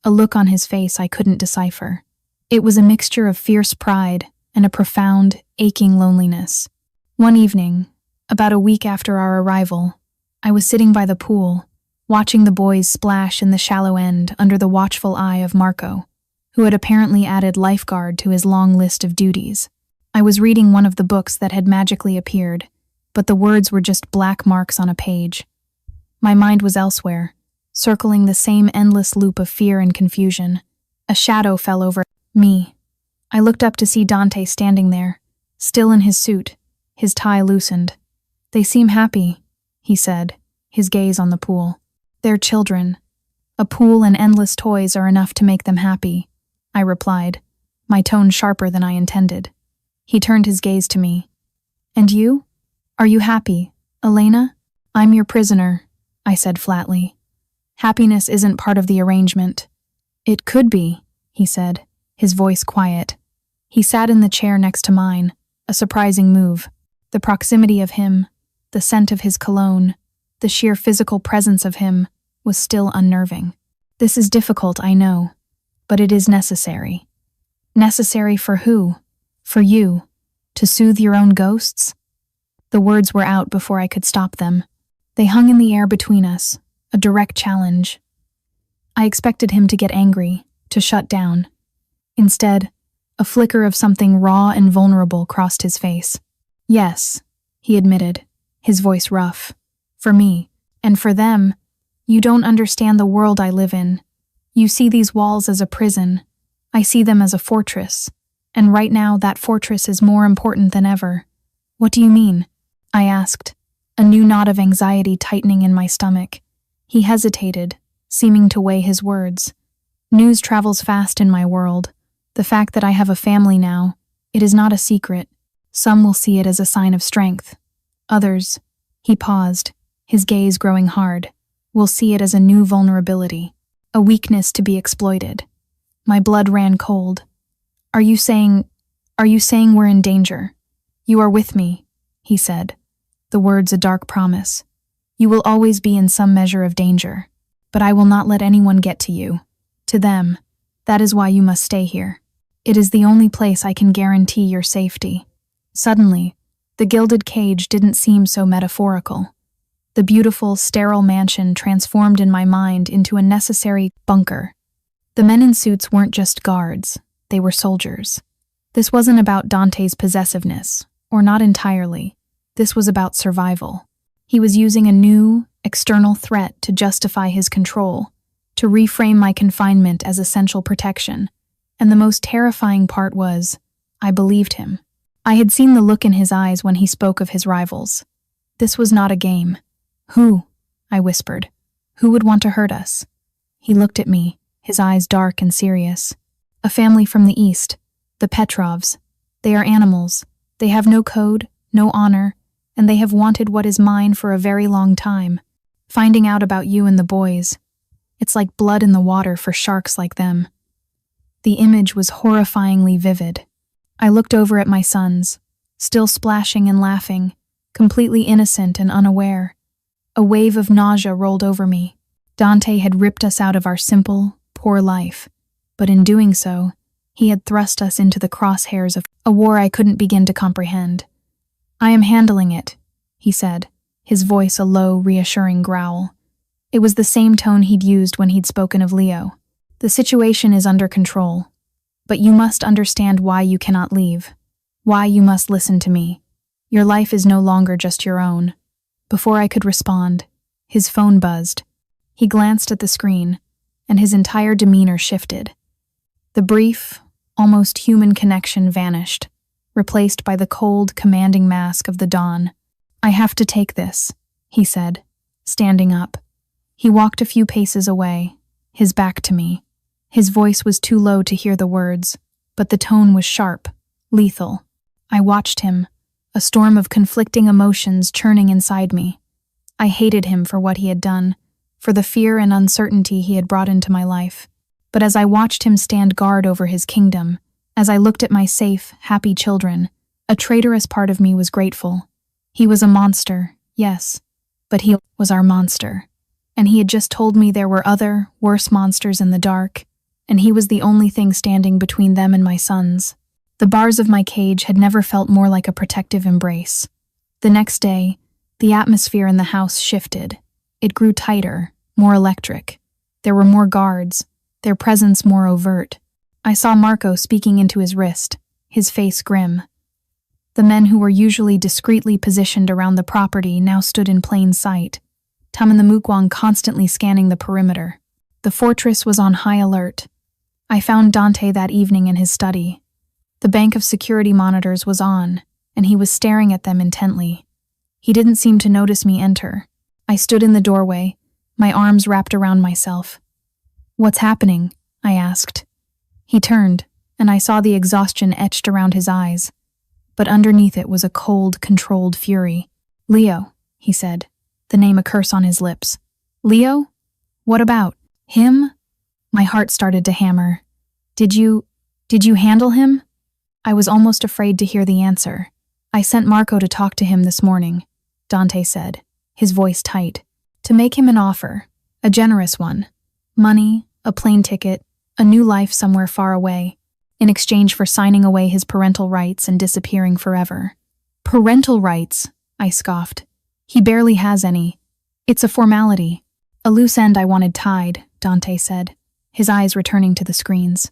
a look on his face I couldn't decipher. It was a mixture of fierce pride and a profound, aching loneliness. One evening, about a week after our arrival, I was sitting by the pool, watching the boys splash in the shallow end under the watchful eye of Marco, who had apparently added lifeguard to his long list of duties. I was reading one of the books that had magically appeared, but the words were just black marks on a page. My mind was elsewhere, circling the same endless loop of fear and confusion. A shadow fell over me. I looked up to see Dante standing there, still in his suit, his tie loosened. "They seem happy," he said, his gaze on the pool. "They're children. A pool and endless toys are enough to make them happy," I replied, my tone sharper than I intended. He turned his gaze to me. "And you? Are you happy, Elena?" "I'm your prisoner," I said flatly. "Happiness isn't part of the arrangement." "It could be," he said, his voice quiet. He sat in the chair next to mine, a surprising move. The proximity of him, the scent of his cologne, the sheer physical presence of him was still unnerving. "This is difficult, I know, but it is necessary." "Necessary for who? For you? To soothe your own ghosts?" The words were out before I could stop them. They hung in the air between us, a direct challenge. I expected him to get angry, to shut down. Instead, a flicker of something raw and vulnerable crossed his face. "Yes," he admitted, his voice rough. "For me, and for them, you don't understand the world I live in. You see these walls as a prison. I see them as a fortress. And right now, that fortress is more important than ever." "What do you mean?" I asked, a new knot of anxiety tightening in my stomach. He hesitated, seeming to weigh his words. "News travels fast in my world. The fact that I have a family now, it is not a secret. Some will see it as a sign of strength. Others," he paused, his gaze growing hard, "will see it as a new vulnerability, a weakness to be exploited." My blood ran cold. Are you saying we're in danger?" "You are with me," he said, the words a dark promise. "You will always be in some measure of danger, but I will not let anyone get to you. To them, that is why you must stay here. It is the only place I can guarantee your safety." Suddenly, the gilded cage didn't seem so metaphorical. The beautiful, sterile mansion transformed in my mind into a necessary bunker. The men in suits weren't just guards, they were soldiers. This wasn't about Dante's possessiveness, or not entirely. This was about survival. He was using a new, external threat to justify his control, to reframe my confinement as essential protection. And the most terrifying part was, I believed him. I had seen the look in his eyes when he spoke of his rivals. This was not a game. "Who?" I whispered. "Who would want to hurt us?" He looked at me, his eyes dark and serious. "A family from the East, the Petrovs. They are animals. They have no code, no honor, and they have wanted what is mine for a very long time. Finding out about you and the boys, it's like blood in the water for sharks like them." The image was horrifyingly vivid. I looked over at my sons, still splashing and laughing, completely innocent and unaware. A wave of nausea rolled over me. Dante had ripped us out of our simple, poor life, but in doing so, he had thrust us into the crosshairs of a war I couldn't begin to comprehend. "I am handling it," he said, his voice a low, reassuring growl. It was the same tone he'd used when he'd spoken of Leo. "The situation is under control, but you must understand why you cannot leave, why you must listen to me. Your life is no longer just your own." Before I could respond, his phone buzzed. He glanced at the screen, and his entire demeanor shifted. The brief, almost human connection vanished, replaced by the cold, commanding mask of the dawn. "I have to take this," he said, standing up. He walked a few paces away, his back to me. His voice was too low to hear the words, but the tone was sharp, lethal. I watched him, a storm of conflicting emotions churning inside me. I hated him for what he had done, for the fear and uncertainty he had brought into my life. But as I watched him stand guard over his kingdom, as I looked at my safe, happy children, a traitorous part of me was grateful. He was a monster, yes, but he was our monster. And he had just told me there were other, worse monsters in the dark, and he was the only thing standing between them and my sons. The bars of my cage had never felt more like a protective embrace. The next day, the atmosphere in the house shifted. It grew tighter, more electric. There were more guards, their presence more overt. I saw Marco speaking into his wrist, his face grim. The men who were usually discreetly positioned around the property now stood in plain sight, Tum and the Mukwang constantly scanning the perimeter. The fortress was on high alert. I found Dante that evening in his study. The bank of security monitors was on, and he was staring at them intently. He didn't seem to notice me enter. I stood in the doorway, my arms wrapped around myself. "What's happening?" I asked. He turned, and I saw the exhaustion etched around his eyes. But underneath it was a cold, controlled fury. "Leo," he said, the name a curse on his lips. "Leo? What about? Him?" My heart started to hammer. Did you handle him?" I was almost afraid to hear the answer. "I sent Marco to talk to him this morning," Dante said, his voice tight, "to make him an offer, a generous one. Money, a plane ticket, a new life somewhere far away, in exchange for signing away his parental rights and disappearing forever." "Parental rights?" I scoffed. "He barely has any. It's a formality." "A loose end I wanted tied," Dante said, his eyes returning to the screens.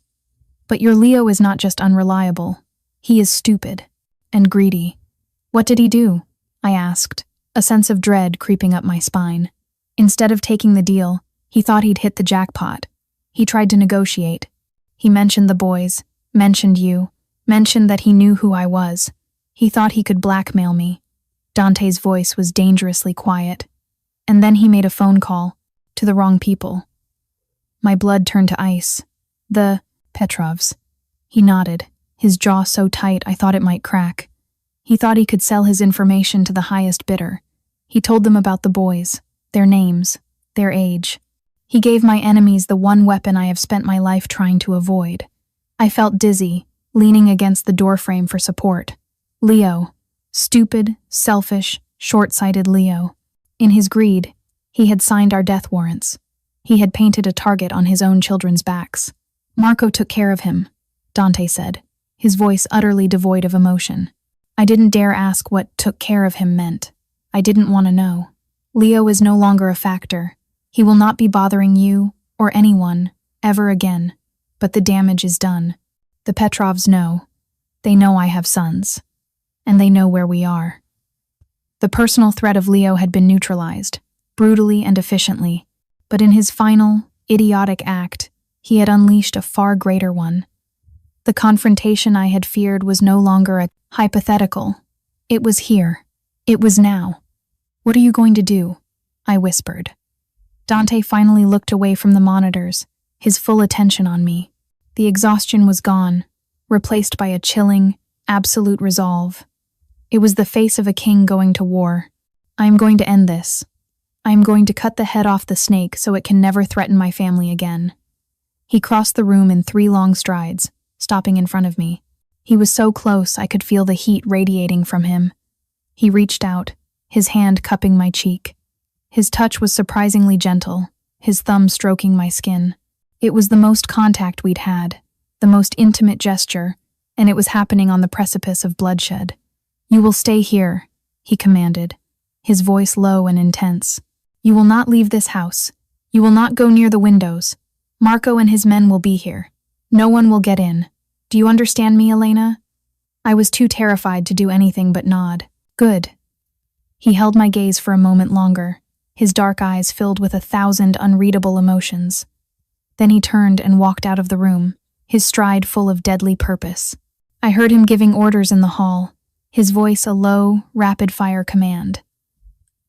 "But your Leo is not just unreliable. He is stupid and greedy." "What did he do?" I asked, a sense of dread creeping up my spine. Instead of taking the deal, he thought he'd hit the jackpot. He tried to negotiate. He mentioned the boys, mentioned you, mentioned that he knew who I was. He thought he could blackmail me. Dante's voice was dangerously quiet. And then he made a phone call, to the wrong people. My blood turned to ice. "The Petrovs." He nodded, his jaw so tight I thought it might crack. He thought he could sell his information to the highest bidder. He told them about the boys, their names, their age. He gave my enemies the one weapon I have spent my life trying to avoid. I felt dizzy, leaning against the doorframe for support. Leo. Stupid, selfish, short-sighted Leo. In his greed, he had signed our death warrants. He had painted a target on his own children's backs. "Marco took care of him," Dante said, his voice utterly devoid of emotion. I didn't dare ask what "took care of him" meant. I didn't want to know. Leo is no longer a factor. He will not be bothering you, or anyone, ever again. But the damage is done. The Petrovs know. They know I have sons. And they know where we are. The personal threat of Leo had been neutralized, brutally and efficiently. But in his final, idiotic act, he had unleashed a far greater one. The confrontation I had feared was no longer a hypothetical. It was here. It was now. "What are you going to do?" I whispered. Dante finally looked away from the monitors, his full attention on me. The exhaustion was gone, replaced by a chilling, absolute resolve. It was the face of a king going to war. "I am going to end this. I am going to cut the head off the snake so it can never threaten my family again." He crossed the room in 3 long strides, stopping in front of me. He was so close I could feel the heat radiating from him. He reached out, his hand cupping my cheek. His touch was surprisingly gentle, his thumb stroking my skin. It was the most contact we'd had, the most intimate gesture, and it was happening on the precipice of bloodshed. "You will stay here," he commanded, his voice low and intense. "You will not leave this house. You will not go near the windows. Marco and his men will be here. No one will get in. Do you understand me, Elena?" I was too terrified to do anything but nod. "Good." He held my gaze for a moment longer, his dark eyes filled with 1,000 unreadable emotions. Then he turned and walked out of the room, his stride full of deadly purpose. I heard him giving orders in the hall, his voice a low, rapid-fire command.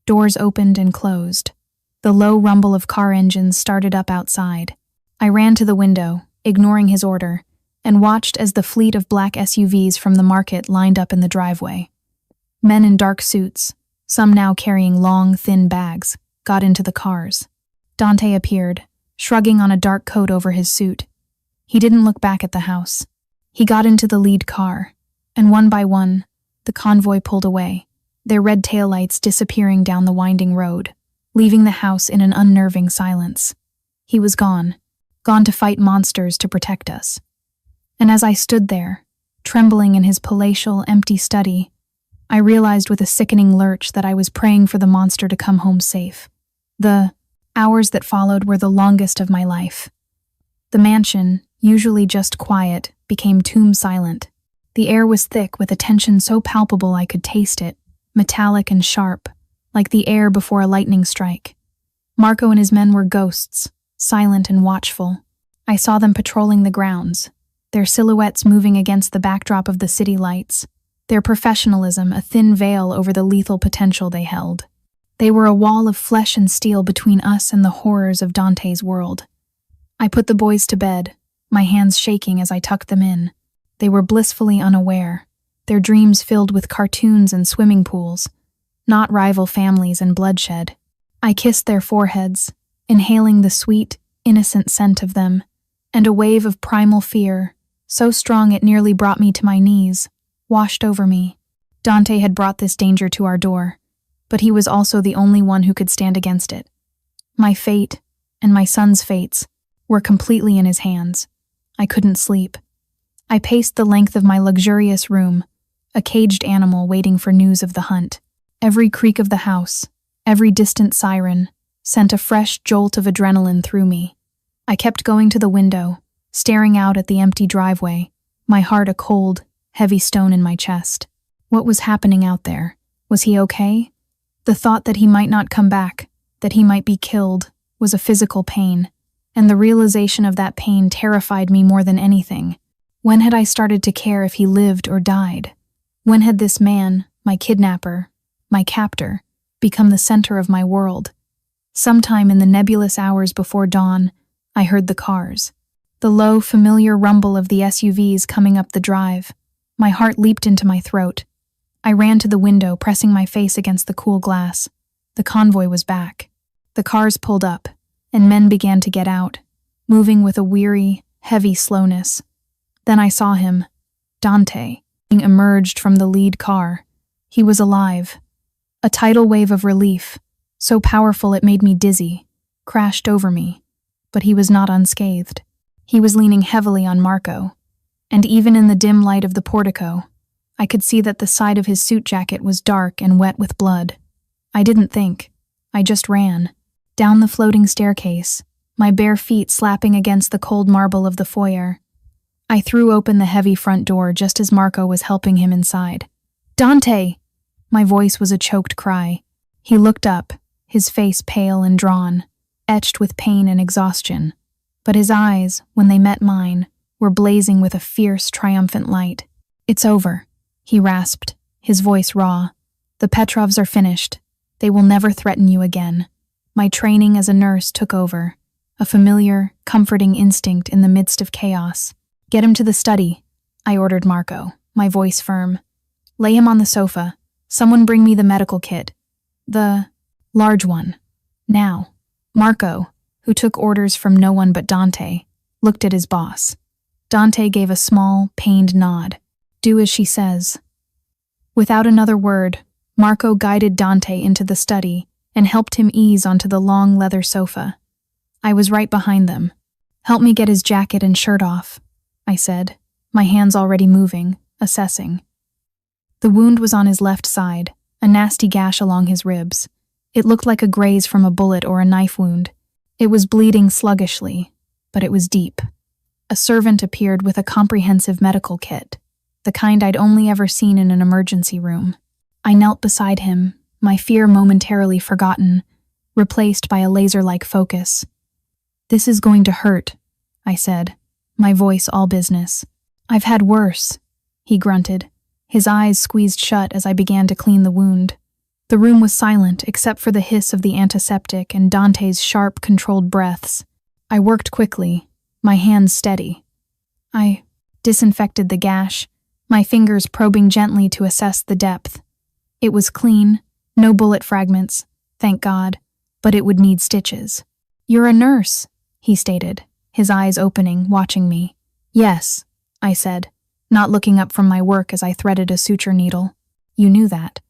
Doors opened and closed. The low rumble of car engines started up outside. I ran to the window, ignoring his order, and watched as the fleet of black SUVs from the market lined up in the driveway. Men in dark suits, some now carrying long, thin bags, got into the cars. Dante appeared, shrugging on a dark coat over his suit. He didn't look back at the house. He got into the lead car, and one by one, the convoy pulled away, their red taillights disappearing down the winding road, leaving the house in an unnerving silence. He was gone to fight monsters to protect us. And as I stood there, trembling in his palatial, empty study, I realized with a sickening lurch that I was praying for the monster to come home safe. The hours that followed were the longest of my life. The mansion, usually just quiet, became tomb silent. The air was thick with a tension so palpable I could taste it, metallic and sharp, like the air before a lightning strike. Marco and his men were ghosts, silent and watchful. I saw them patrolling the grounds, their silhouettes moving against the backdrop of the city lights, their professionalism a thin veil over the lethal potential they held. They were a wall of flesh and steel between us and the horrors of Dante's world. I put the boys to bed, my hands shaking as I tucked them in. They were blissfully unaware, their dreams filled with cartoons and swimming pools, not rival families and bloodshed. I kissed their foreheads, inhaling the sweet, innocent scent of them, and a wave of primal fear, so strong it nearly brought me to my knees, washed over me. Dante had brought this danger to our door, but he was also the only one who could stand against it. My fate, and my son's fates, were completely in his hands. I couldn't sleep. I paced the length of my luxurious room, a caged animal waiting for news of the hunt. Every creak of the house, every distant siren, sent a fresh jolt of adrenaline through me. I kept going to the window, staring out at the empty driveway, my heart a cold, heavy stone in my chest. What was happening out there? Was he okay? The thought that he might not come back, that he might be killed, was a physical pain, and the realization of that pain terrified me more than anything. When had I started to care if he lived or died? When had this man, my kidnapper, my captor, become the center of my world? Sometime in the nebulous hours before dawn, I heard the cars. The low, familiar rumble of the SUVs coming up the drive. My heart leaped into my throat. I ran to the window, pressing my face against the cool glass. The convoy was back. The cars pulled up, and men began to get out, moving with a weary, heavy slowness. Then I saw him, Dante, emerged from the lead car. He was alive. A tidal wave of relief, so powerful it made me dizzy, crashed over me. But he was not unscathed. He was leaning heavily on Marco, and even in the dim light of the portico, I could see that the side of his suit jacket was dark and wet with blood. I didn't think. I just ran. Down the floating staircase, my bare feet slapping against the cold marble of the foyer. I threw open the heavy front door just as Marco was helping him inside. "Dante!" My voice was a choked cry. He looked up, his face pale and drawn, etched with pain and exhaustion. But his eyes, when they met mine, were blazing with a fierce, triumphant light. "It's over," he rasped, his voice raw. "The Petrovs are finished. They will never threaten you again." My training as a nurse took over, a familiar, comforting instinct in the midst of chaos. "Get him to the study," I ordered Marco, my voice firm. "Lay him on the sofa. Someone bring me the medical kit. The large one. Now." Marco, who took orders from no one but Dante, looked at his boss. Dante gave a small, pained nod. "Do as she says." Without another word, Marco guided Dante into the study and helped him ease onto the long leather sofa. I was right behind them. "Help me get his jacket and shirt off," I said, my hands already moving, assessing. The wound was on his left side, a nasty gash along his ribs. It looked like a graze from a bullet or a knife wound. It was bleeding sluggishly, but it was deep. A servant appeared with a comprehensive medical kit, the kind I'd only ever seen in an emergency room. I knelt beside him, my fear momentarily forgotten, replaced by a laser-like focus. "This is going to hurt," I said, my voice all business. "I've had worse," he grunted, his eyes squeezed shut as I began to clean the wound. The room was silent except for the hiss of the antiseptic and Dante's sharp, controlled breaths. I worked quickly, my hands steady. I disinfected the gash, my fingers probing gently to assess the depth. It was clean, no bullet fragments, thank God, but it would need stitches. "You're a nurse," he stated, his eyes opening, watching me. Yes, I said, not looking up from my work as I threaded a suture needle. You knew that.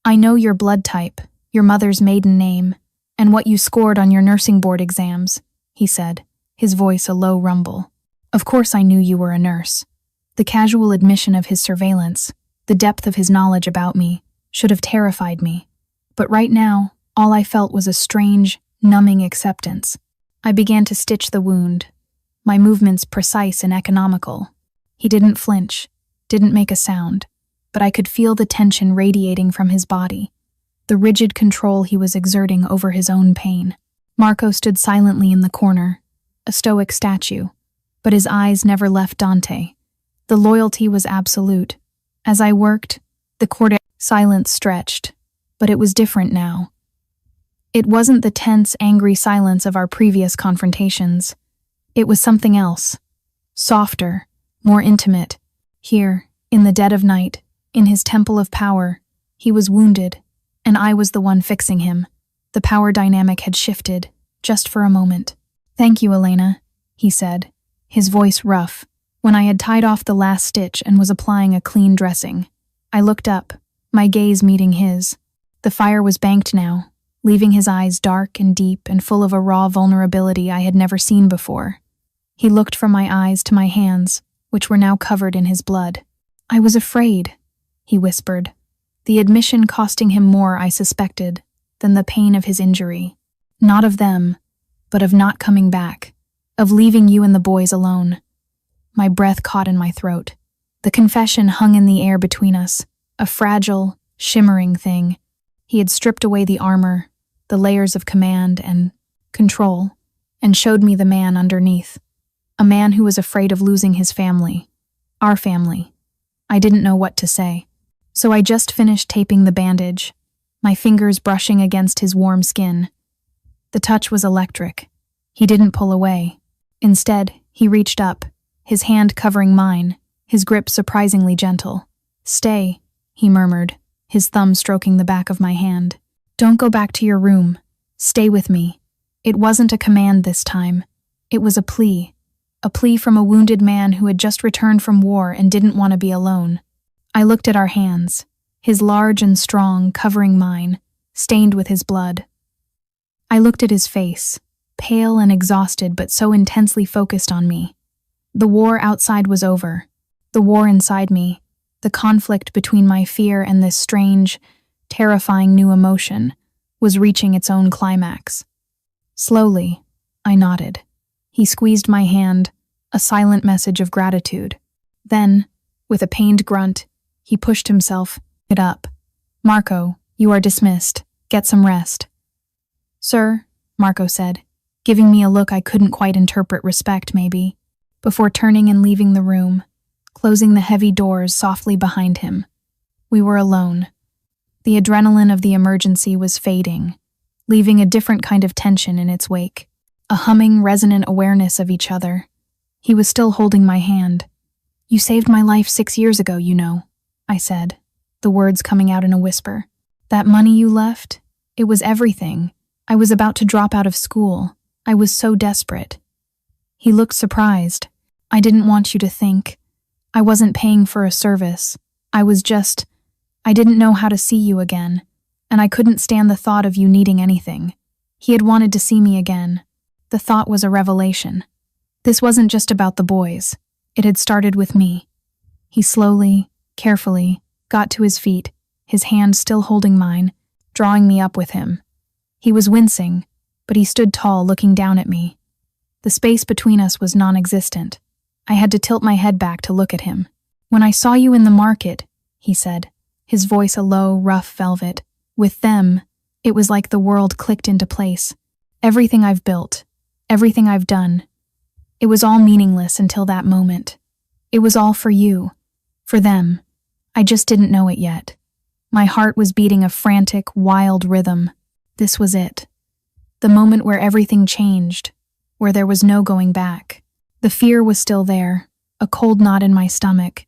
I know your blood type, your mother's maiden name, and what you scored on your nursing board exams, he said, his voice a low rumble. Of course I knew you were a nurse. The casual admission of his surveillance, the depth of his knowledge about me, should have terrified me. But right now, all I felt was a strange, numbing acceptance. I began to stitch the wound, my movements precise and economical. He didn't flinch, didn't make a sound, but I could feel the tension radiating from his body, the rigid control he was exerting over his own pain. Marco stood silently in the corner, a stoic statue, but his eyes never left Dante. The loyalty was absolute. As I worked, the cord silence stretched, but it was different now. It wasn't the tense, angry silence of our previous confrontations. It was something else, softer, more intimate. Here, in the dead of night, in his temple of power, he was wounded, and I was the one fixing him. The power dynamic had shifted, just for a moment. Thank you, Elena, he said, his voice rough, when I had tied off the last stitch and was applying a clean dressing. I looked up, my gaze meeting his. The fire was banked now, leaving his eyes dark and deep and full of a raw vulnerability I had never seen before. He looked from my eyes to my hands, which were now covered in his blood. I was afraid, he whispered, the admission costing him more, I suspected, than the pain of his injury. Not of them, but of not coming back, of leaving you and the boys alone. My breath caught in my throat. The confession hung in the air between us, a fragile, shimmering thing. He had stripped away the armor, the layers of command and control, and showed me the man underneath. A man who was afraid of losing his family. Our family. I didn't know what to say. So I just finished taping the bandage, my fingers brushing against his warm skin. The touch was electric. He didn't pull away. Instead, he reached up, his hand covering mine, his grip surprisingly gentle. Stay, he murmured, his thumb stroking the back of my hand. Don't go back to your room. Stay with me. It wasn't a command this time. It was a plea from a wounded man who had just returned from war and didn't want to be alone. I looked at our hands, his large and strong covering mine, stained with his blood. I looked at his face, pale and exhausted but so intensely focused on me. The war outside was over. The war inside me, the conflict between my fear and this strange, terrifying new emotion, was reaching its own climax. Slowly, I nodded. He squeezed my hand, a silent message of gratitude. Then, with a pained grunt, he pushed himself up. Marco, you are dismissed. Get some rest. Sir, Marco said, giving me a look I couldn't quite interpret, respect maybe, before turning and leaving the room, closing the heavy doors softly behind him. We were alone. The adrenaline of the emergency was fading, leaving a different kind of tension in its wake, a humming, resonant awareness of each other. He was still holding my hand. You saved my life 6 years ago, you know, I said, the words coming out in a whisper. That money you left, it was everything. I was about to drop out of school. I was so desperate. He looked surprised. I didn't want you to think. I wasn't paying for a service. I didn't know how to see you again, and I couldn't stand the thought of you needing anything. He had wanted to see me again. The thought was a revelation. This wasn't just about the boys. It had started with me. He slowly, carefully, got to his feet, his hand still holding mine, drawing me up with him. He was wincing, but he stood tall, looking down at me. The space between us was non-existent. I had to tilt my head back to look at him. When I saw you in the market, he said, his voice a low, rough velvet. With them, it was like the world clicked into place. Everything I've built, everything I've done, it was all meaningless until that moment. It was all for you, for them. I just didn't know it yet. My heart was beating a frantic, wild rhythm. This was it. The moment where everything changed, where there was no going back. The fear was still there, a cold knot in my stomach,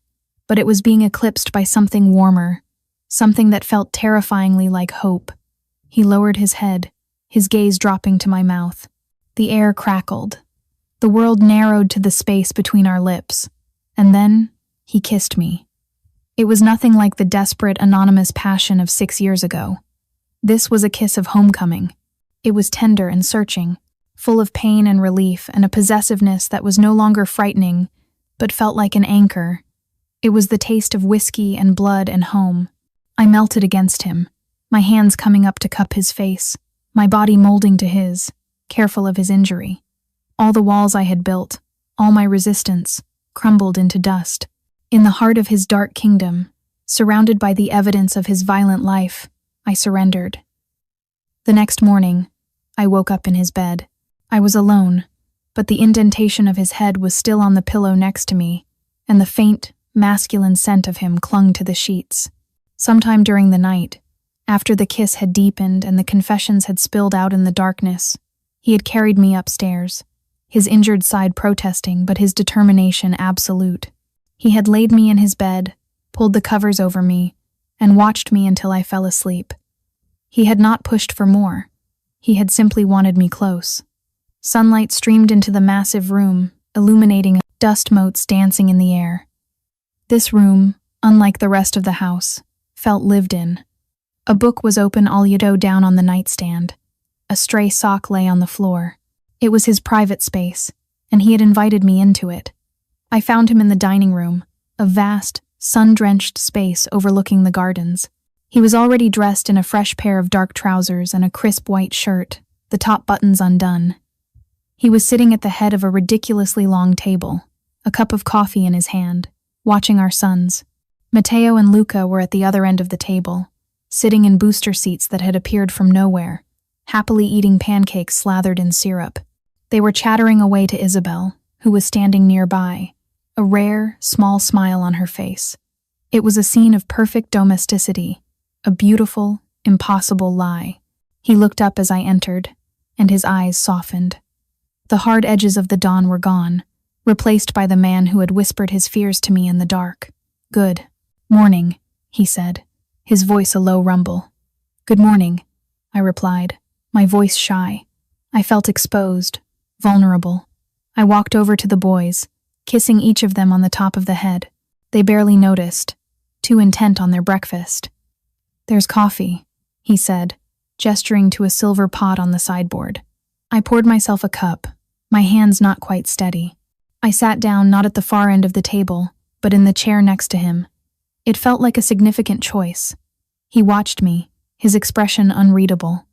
but it was being eclipsed by something warmer, something that felt terrifyingly like hope. He lowered his head, his gaze dropping to my mouth. The air crackled. The world narrowed to the space between our lips. And then, he kissed me. It was nothing like the desperate, anonymous passion of 6 years ago. This was a kiss of homecoming. It was tender and searching, full of pain and relief and a possessiveness that was no longer frightening, but felt like an anchor. It was the taste of whiskey and blood and home. I melted against him, my hands coming up to cup his face, my body molding to his, careful of his injury. All the walls I had built, all my resistance, crumbled into dust. In the heart of his dark kingdom, surrounded by the evidence of his violent life, I surrendered. The next morning, I woke up in his bed. I was alone, but the indentation of his head was still on the pillow next to me, and the faint, masculine scent of him clung to the sheets. Sometime during the night, after the kiss had deepened and the confessions had spilled out in the darkness, he had carried me upstairs, his injured side protesting but his determination absolute. He had laid me in his bed, pulled the covers over me, and watched me until I fell asleep. He had not pushed for more. He had simply wanted me close. Sunlight streamed into the massive room, illuminating dust motes dancing in the air. This room, unlike the rest of the house, felt lived in. A book was open all down on the nightstand. A stray sock lay on the floor. It was his private space, and he had invited me into it. I found him in the dining room, a vast, sun-drenched space overlooking the gardens. He was already dressed in a fresh pair of dark trousers and a crisp white shirt, the top buttons undone. He was sitting at the head of a ridiculously long table, a cup of coffee in his hand, watching our sons. Matteo and Luca were at the other end of the table, sitting in booster seats that had appeared from nowhere, happily eating pancakes slathered in syrup. They were chattering away to Isabel, who was standing nearby, a rare, small smile on her face. It was a scene of perfect domesticity, a beautiful, impossible lie. He looked up as I entered, and his eyes softened. The hard edges of the dawn were gone, replaced by the man who had whispered his fears to me in the dark. "Good morning," he said, his voice a low rumble. "Good morning," I replied, my voice shy. I felt exposed, vulnerable. I walked over to the boys, kissing each of them on the top of the head. They barely noticed, too intent on their breakfast. "There's coffee," he said, gesturing to a silver pot on the sideboard. I poured myself a cup, my hands not quite steady. I sat down not at the far end of the table, but in the chair next to him. It felt like a significant choice. He watched me, his expression unreadable.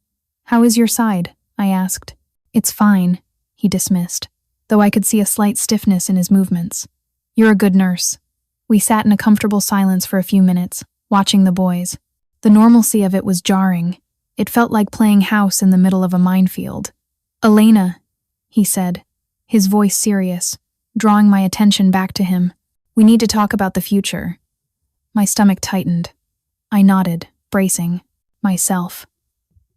"How is your side?" I asked. "It's fine," he dismissed, though I could see a slight stiffness in his movements. "You're a good nurse." We sat in a comfortable silence for a few minutes, watching the boys. The normalcy of it was jarring. It felt like playing house in the middle of a minefield. "Elena," he said, his voice serious, drawing my attention back to him. "We need to talk about the future." My stomach tightened. I nodded, bracing myself.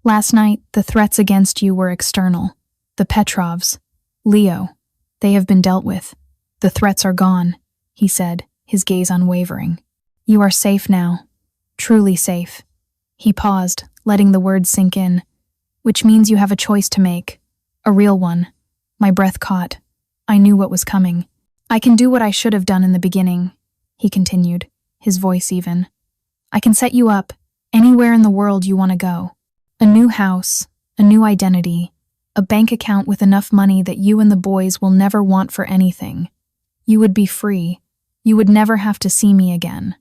"Last night, the threats against you were external. The Petrovs, Leo, they have been dealt with. The threats are gone," he said, his gaze unwavering. "You are safe now. Truly safe." He paused, letting the words sink in. "Which means you have a choice to make. A real one." My breath caught. I knew what was coming. "I can do what I should have done in the beginning," he continued, his voice even. "I can set you up anywhere in the world you want to go. A new house, a new identity, a bank account with enough money that you and the boys will never want for anything. You would be free. You would never have to see me again.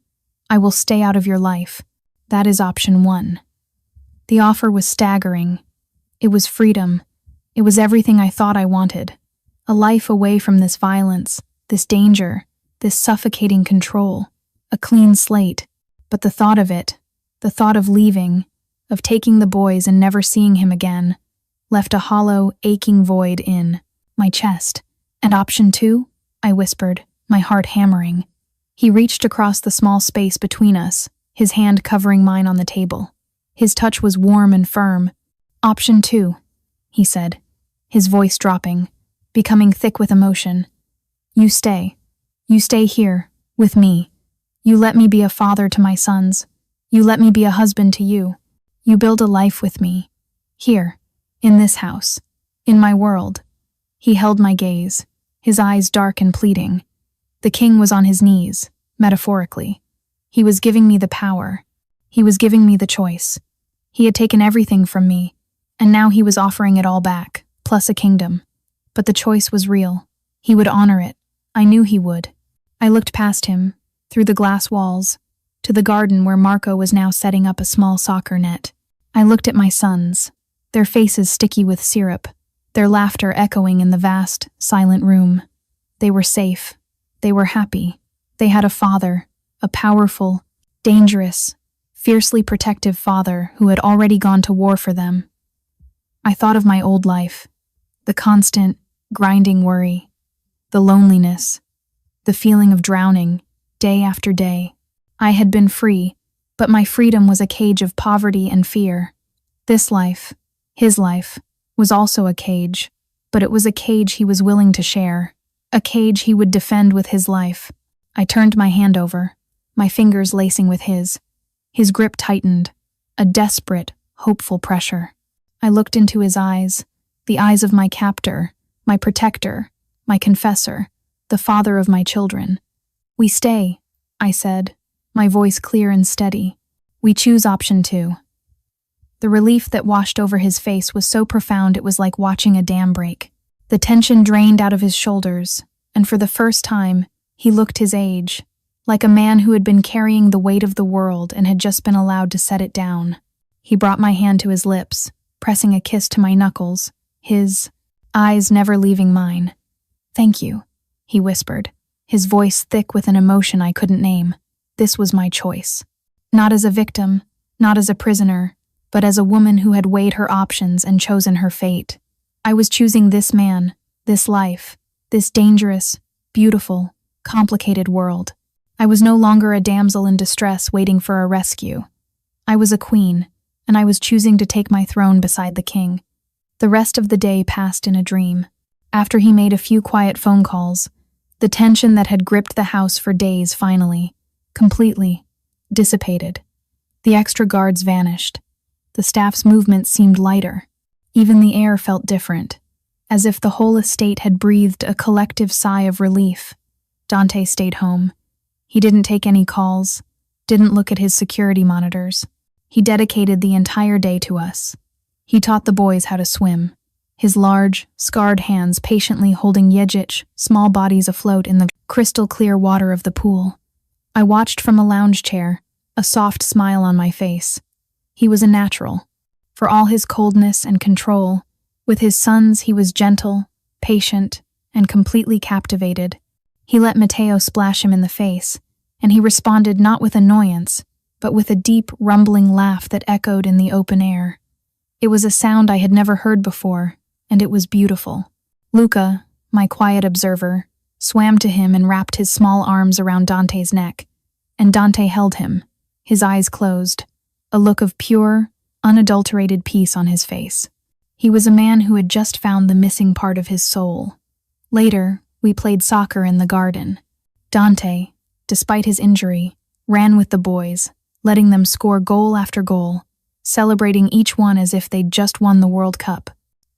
I will stay out of your life. That is option 1. The offer was staggering. It was freedom. It was everything I thought I wanted. A life away from this violence, this danger, this suffocating control. A clean slate. But the thought of it, the thought of leaving, of taking the boys and never seeing him again, left a hollow, aching void in my chest. "And option 2? I whispered, my heart hammering. He reached across the small space between us, his hand covering mine on the table. His touch was warm and firm. "Option 2, he said, his voice dropping, becoming thick with emotion. "You stay. You stay here, with me. You let me be a father to my sons. You let me be a husband to you. You build a life with me. Here, in this house. In my world. He held my gaze, his eyes dark and pleading. The king was on his knees, metaphorically. He was giving me the power. He was giving me the choice. He had taken everything from me, and now he was offering it all back, plus a kingdom. But the choice was real. He would honor it. I knew he would. I looked past him, through the glass walls, to the garden where Marco was now setting up a small soccer net. I looked at my sons, their faces sticky with syrup, their laughter echoing in the vast, silent room. They were safe. They were happy. They had a father, a powerful, dangerous, fiercely protective father who had already gone to war for them. I thought of my old life, the constant, grinding worry, the loneliness, the feeling of drowning, day after day. I had been free, but my freedom was a cage of poverty and fear. This life, his life, was also a cage, but it was a cage he was willing to share, a cage he would defend with his life. I turned my hand over, my fingers lacing with his. His grip tightened, a desperate, hopeful pressure. I looked into his eyes, the eyes of my captor, my protector, my confessor, the father of my children. "We stay," I said, my voice clear and steady. "We choose option 2. The relief that washed over his face was so profound it was like watching a dam break. The tension drained out of his shoulders, and for the first time, he looked his age, like a man who had been carrying the weight of the world and had just been allowed to set it down. He brought my hand to his lips, pressing a kiss to my knuckles, his eyes never leaving mine. "Thank you," he whispered, his voice thick with an emotion I couldn't name. This was my choice. Not as a victim, not as a prisoner, but as a woman who had weighed her options and chosen her fate. I was choosing this man, this life, this dangerous, beautiful, complicated world. I was no longer a damsel in distress waiting for a rescue. I was a queen, and I was choosing to take my throne beside the king. The rest of the day passed in a dream. After he made a few quiet phone calls, the tension that had gripped the house for days finally, completely, dissipated. The extra guards vanished. The staff's movements seemed lighter. Even the air felt different, as if the whole estate had breathed a collective sigh of relief. Dante stayed home. He didn't take any calls, didn't look at his security monitors. He dedicated the entire day to us. He taught the boys how to swim, his large, scarred hands patiently holding Jejic, small bodies afloat in the crystal-clear water of the pool. I watched from a lounge chair, a soft smile on my face. He was a natural. For all his coldness and control, with his sons he was gentle, patient, and completely captivated. He let Matteo splash him in the face, and he responded not with annoyance, but with a deep, rumbling laugh that echoed in the open air. It was a sound I had never heard before, and it was beautiful. Luca, my quiet observer, swam to him and wrapped his small arms around Dante's neck, and Dante held him, his eyes closed, a look of pure, unadulterated peace on his face. He was a man who had just found the missing part of his soul. Later, we played soccer in the garden. Dante, despite his injury, ran with the boys, letting them score goal after goal, celebrating each one as if they'd just won the World Cup.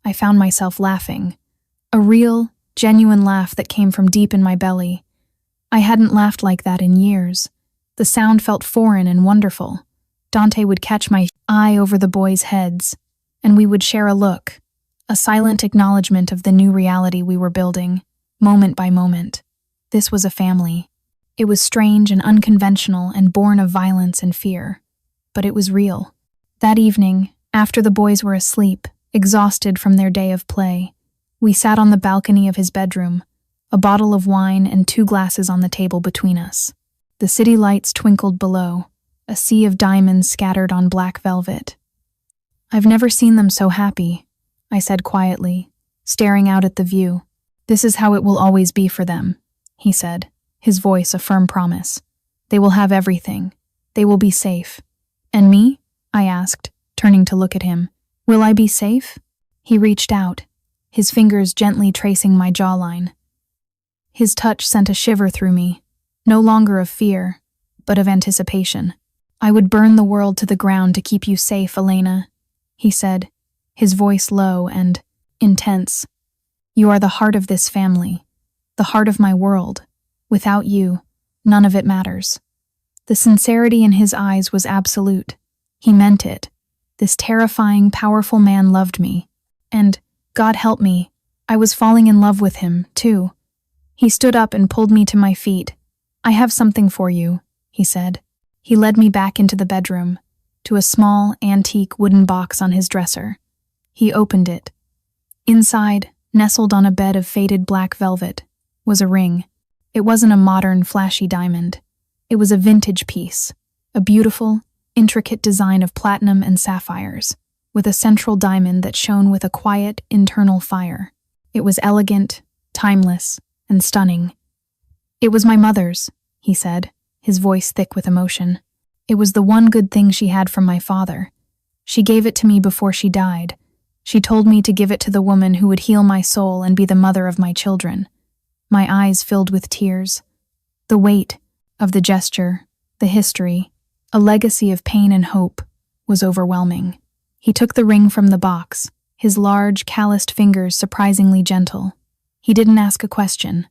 I found myself laughing, a real, genuine laugh that came from deep in my belly. I hadn't laughed like that in years. The sound felt foreign and wonderful. Dante would catch my eye over the boys' heads, and we would share a look, a silent acknowledgement of the new reality we were building, moment by moment. This was a family. It was strange and unconventional and born of violence and fear, but it was real. That evening, after the boys were asleep, exhausted from their day of play, we sat on the balcony of his bedroom, a bottle of wine and 2 glasses on the table between us. The city lights twinkled below, a sea of diamonds scattered on black velvet. "I've never seen them so happy," I said quietly, staring out at the view. "This is how it will always be for them," he said, his voice a firm promise. "They will have everything. They will be safe." "And me?" I asked, turning to look at him. "Will I be safe?" He reached out, his fingers gently tracing my jawline. His touch sent a shiver through me, no longer of fear, but of anticipation. "I would burn the world to the ground to keep you safe, Elena," he said, his voice low and intense. You are the heart of this family, the heart of my world. Without you, none of it matters. The sincerity in his eyes was absolute. He meant it. This terrifying, powerful man loved me. And, God help me, I was falling in love with him, too. He stood up and pulled me to my feet. I have something for you, he said. He led me back into the bedroom, to a small, antique wooden box on his dresser. He opened it. Inside, nestled on a bed of faded black velvet, was a ring. It wasn't a modern, flashy diamond. It was a vintage piece, a beautiful, intricate design of platinum and sapphires, with a central diamond that shone with a quiet, internal fire. It was elegant, timeless, and stunning. It was my mother's, he said, his voice thick with emotion. It was the one good thing she had from my father. She gave it to me before she died. She told me to give it to the woman who would heal my soul and be the mother of my children. My eyes filled with tears. The weight of the gesture, the history, a legacy of pain and hope, was overwhelming. He took the ring from the box, his large, calloused fingers surprisingly gentle. He didn't ask a question.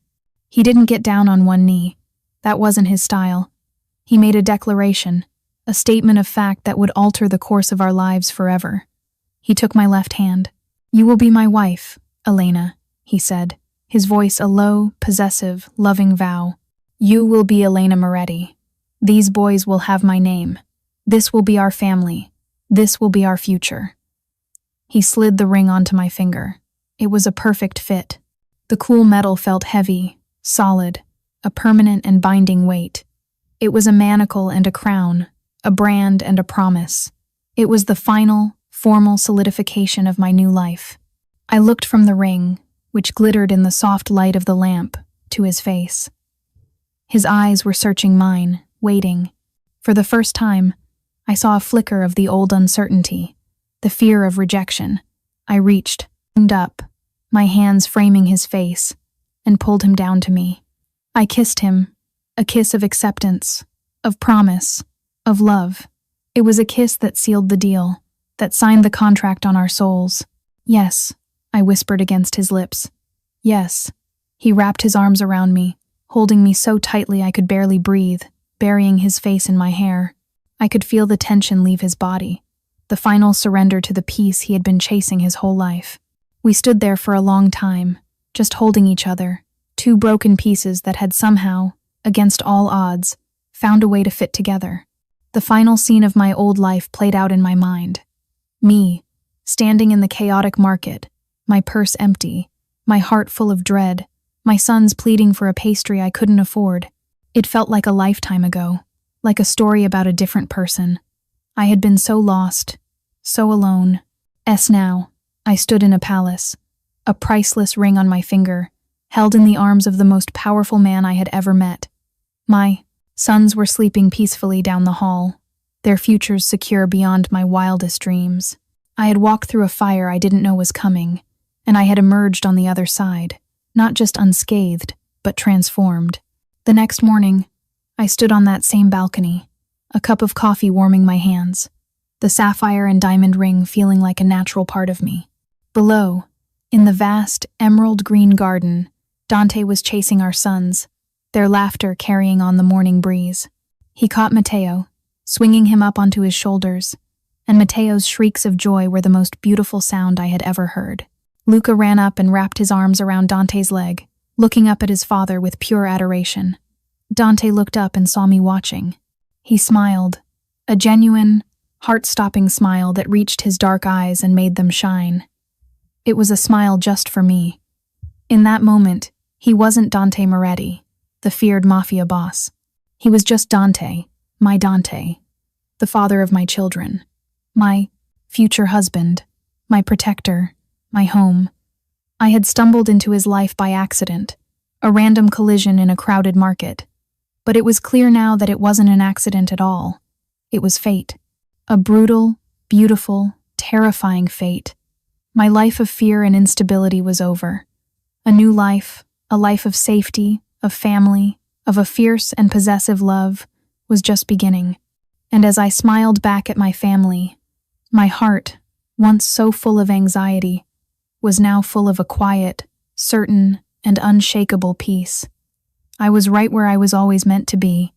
He didn't get down on one knee. That wasn't his style. He made a declaration, a statement of fact that would alter the course of our lives forever. He took my left hand. "You will be my wife, Elena," he said, his voice a low, possessive, loving vow. "You will be Elena Moretti. These boys will have my name. This will be our family. This will be our future." He slid the ring onto my finger. It was a perfect fit. The cool metal felt heavy, solid, a permanent and binding weight. It was a manacle and a crown, a brand and a promise. It was the final, formal solidification of my new life. I looked from the ring, which glittered in the soft light of the lamp, to his face. His eyes were searching mine, waiting. For the first time, I saw a flicker of the old uncertainty, the fear of rejection. I reached, zoomed up, my hands framing his face, and pulled him down to me. I kissed him, a kiss of acceptance, of promise, of love. It was a kiss that sealed the deal, that signed the contract on our souls. "Yes," I whispered against his lips. "Yes." He wrapped his arms around me, holding me so tightly I could barely breathe, burying his face in my hair. I could feel the tension leave his body, the final surrender to the peace he had been chasing his whole life. We stood there for a long time, just holding each other, two broken pieces that had somehow, against all odds, found a way to fit together. The final scene of my old life played out in my mind. Me, standing in the chaotic market, my purse empty, my heart full of dread, my sons pleading for a pastry I couldn't afford. It felt like a lifetime ago, like a story about a different person. I had been so lost, so alone. Now, I stood in a palace, a priceless ring on my finger, held in the arms of the most powerful man I had ever met. My sons were sleeping peacefully down the hall, their futures secure beyond my wildest dreams. I had walked through a fire I didn't know was coming, and I had emerged on the other side, not just unscathed, but transformed. The next morning, I stood on that same balcony, a cup of coffee warming my hands, the sapphire and diamond ring feeling like a natural part of me. Below, in the vast, emerald-green garden, Dante was chasing our sons, their laughter carrying on the morning breeze. He caught Matteo, swinging him up onto his shoulders, and Matteo's shrieks of joy were the most beautiful sound I had ever heard. Luca ran up and wrapped his arms around Dante's leg, looking up at his father with pure adoration. Dante looked up and saw me watching. He smiled, a genuine, heart-stopping smile that reached his dark eyes and made them shine. It was a smile just for me. In that moment, he wasn't Dante Moretti, the feared mafia boss. He was just Dante, my Dante, the father of my children, my future husband, my protector, my home. I had stumbled into his life by accident, a random collision in a crowded market. But it was clear now that it wasn't an accident at all. It was fate. A brutal, beautiful, terrifying fate. My life of fear and instability was over. A new life, a life of safety, of family, of a fierce and possessive love, was just beginning. And as I smiled back at my family, my heart, once so full of anxiety, was now full of a quiet, certain, and unshakable peace. I was right where I was always meant to be,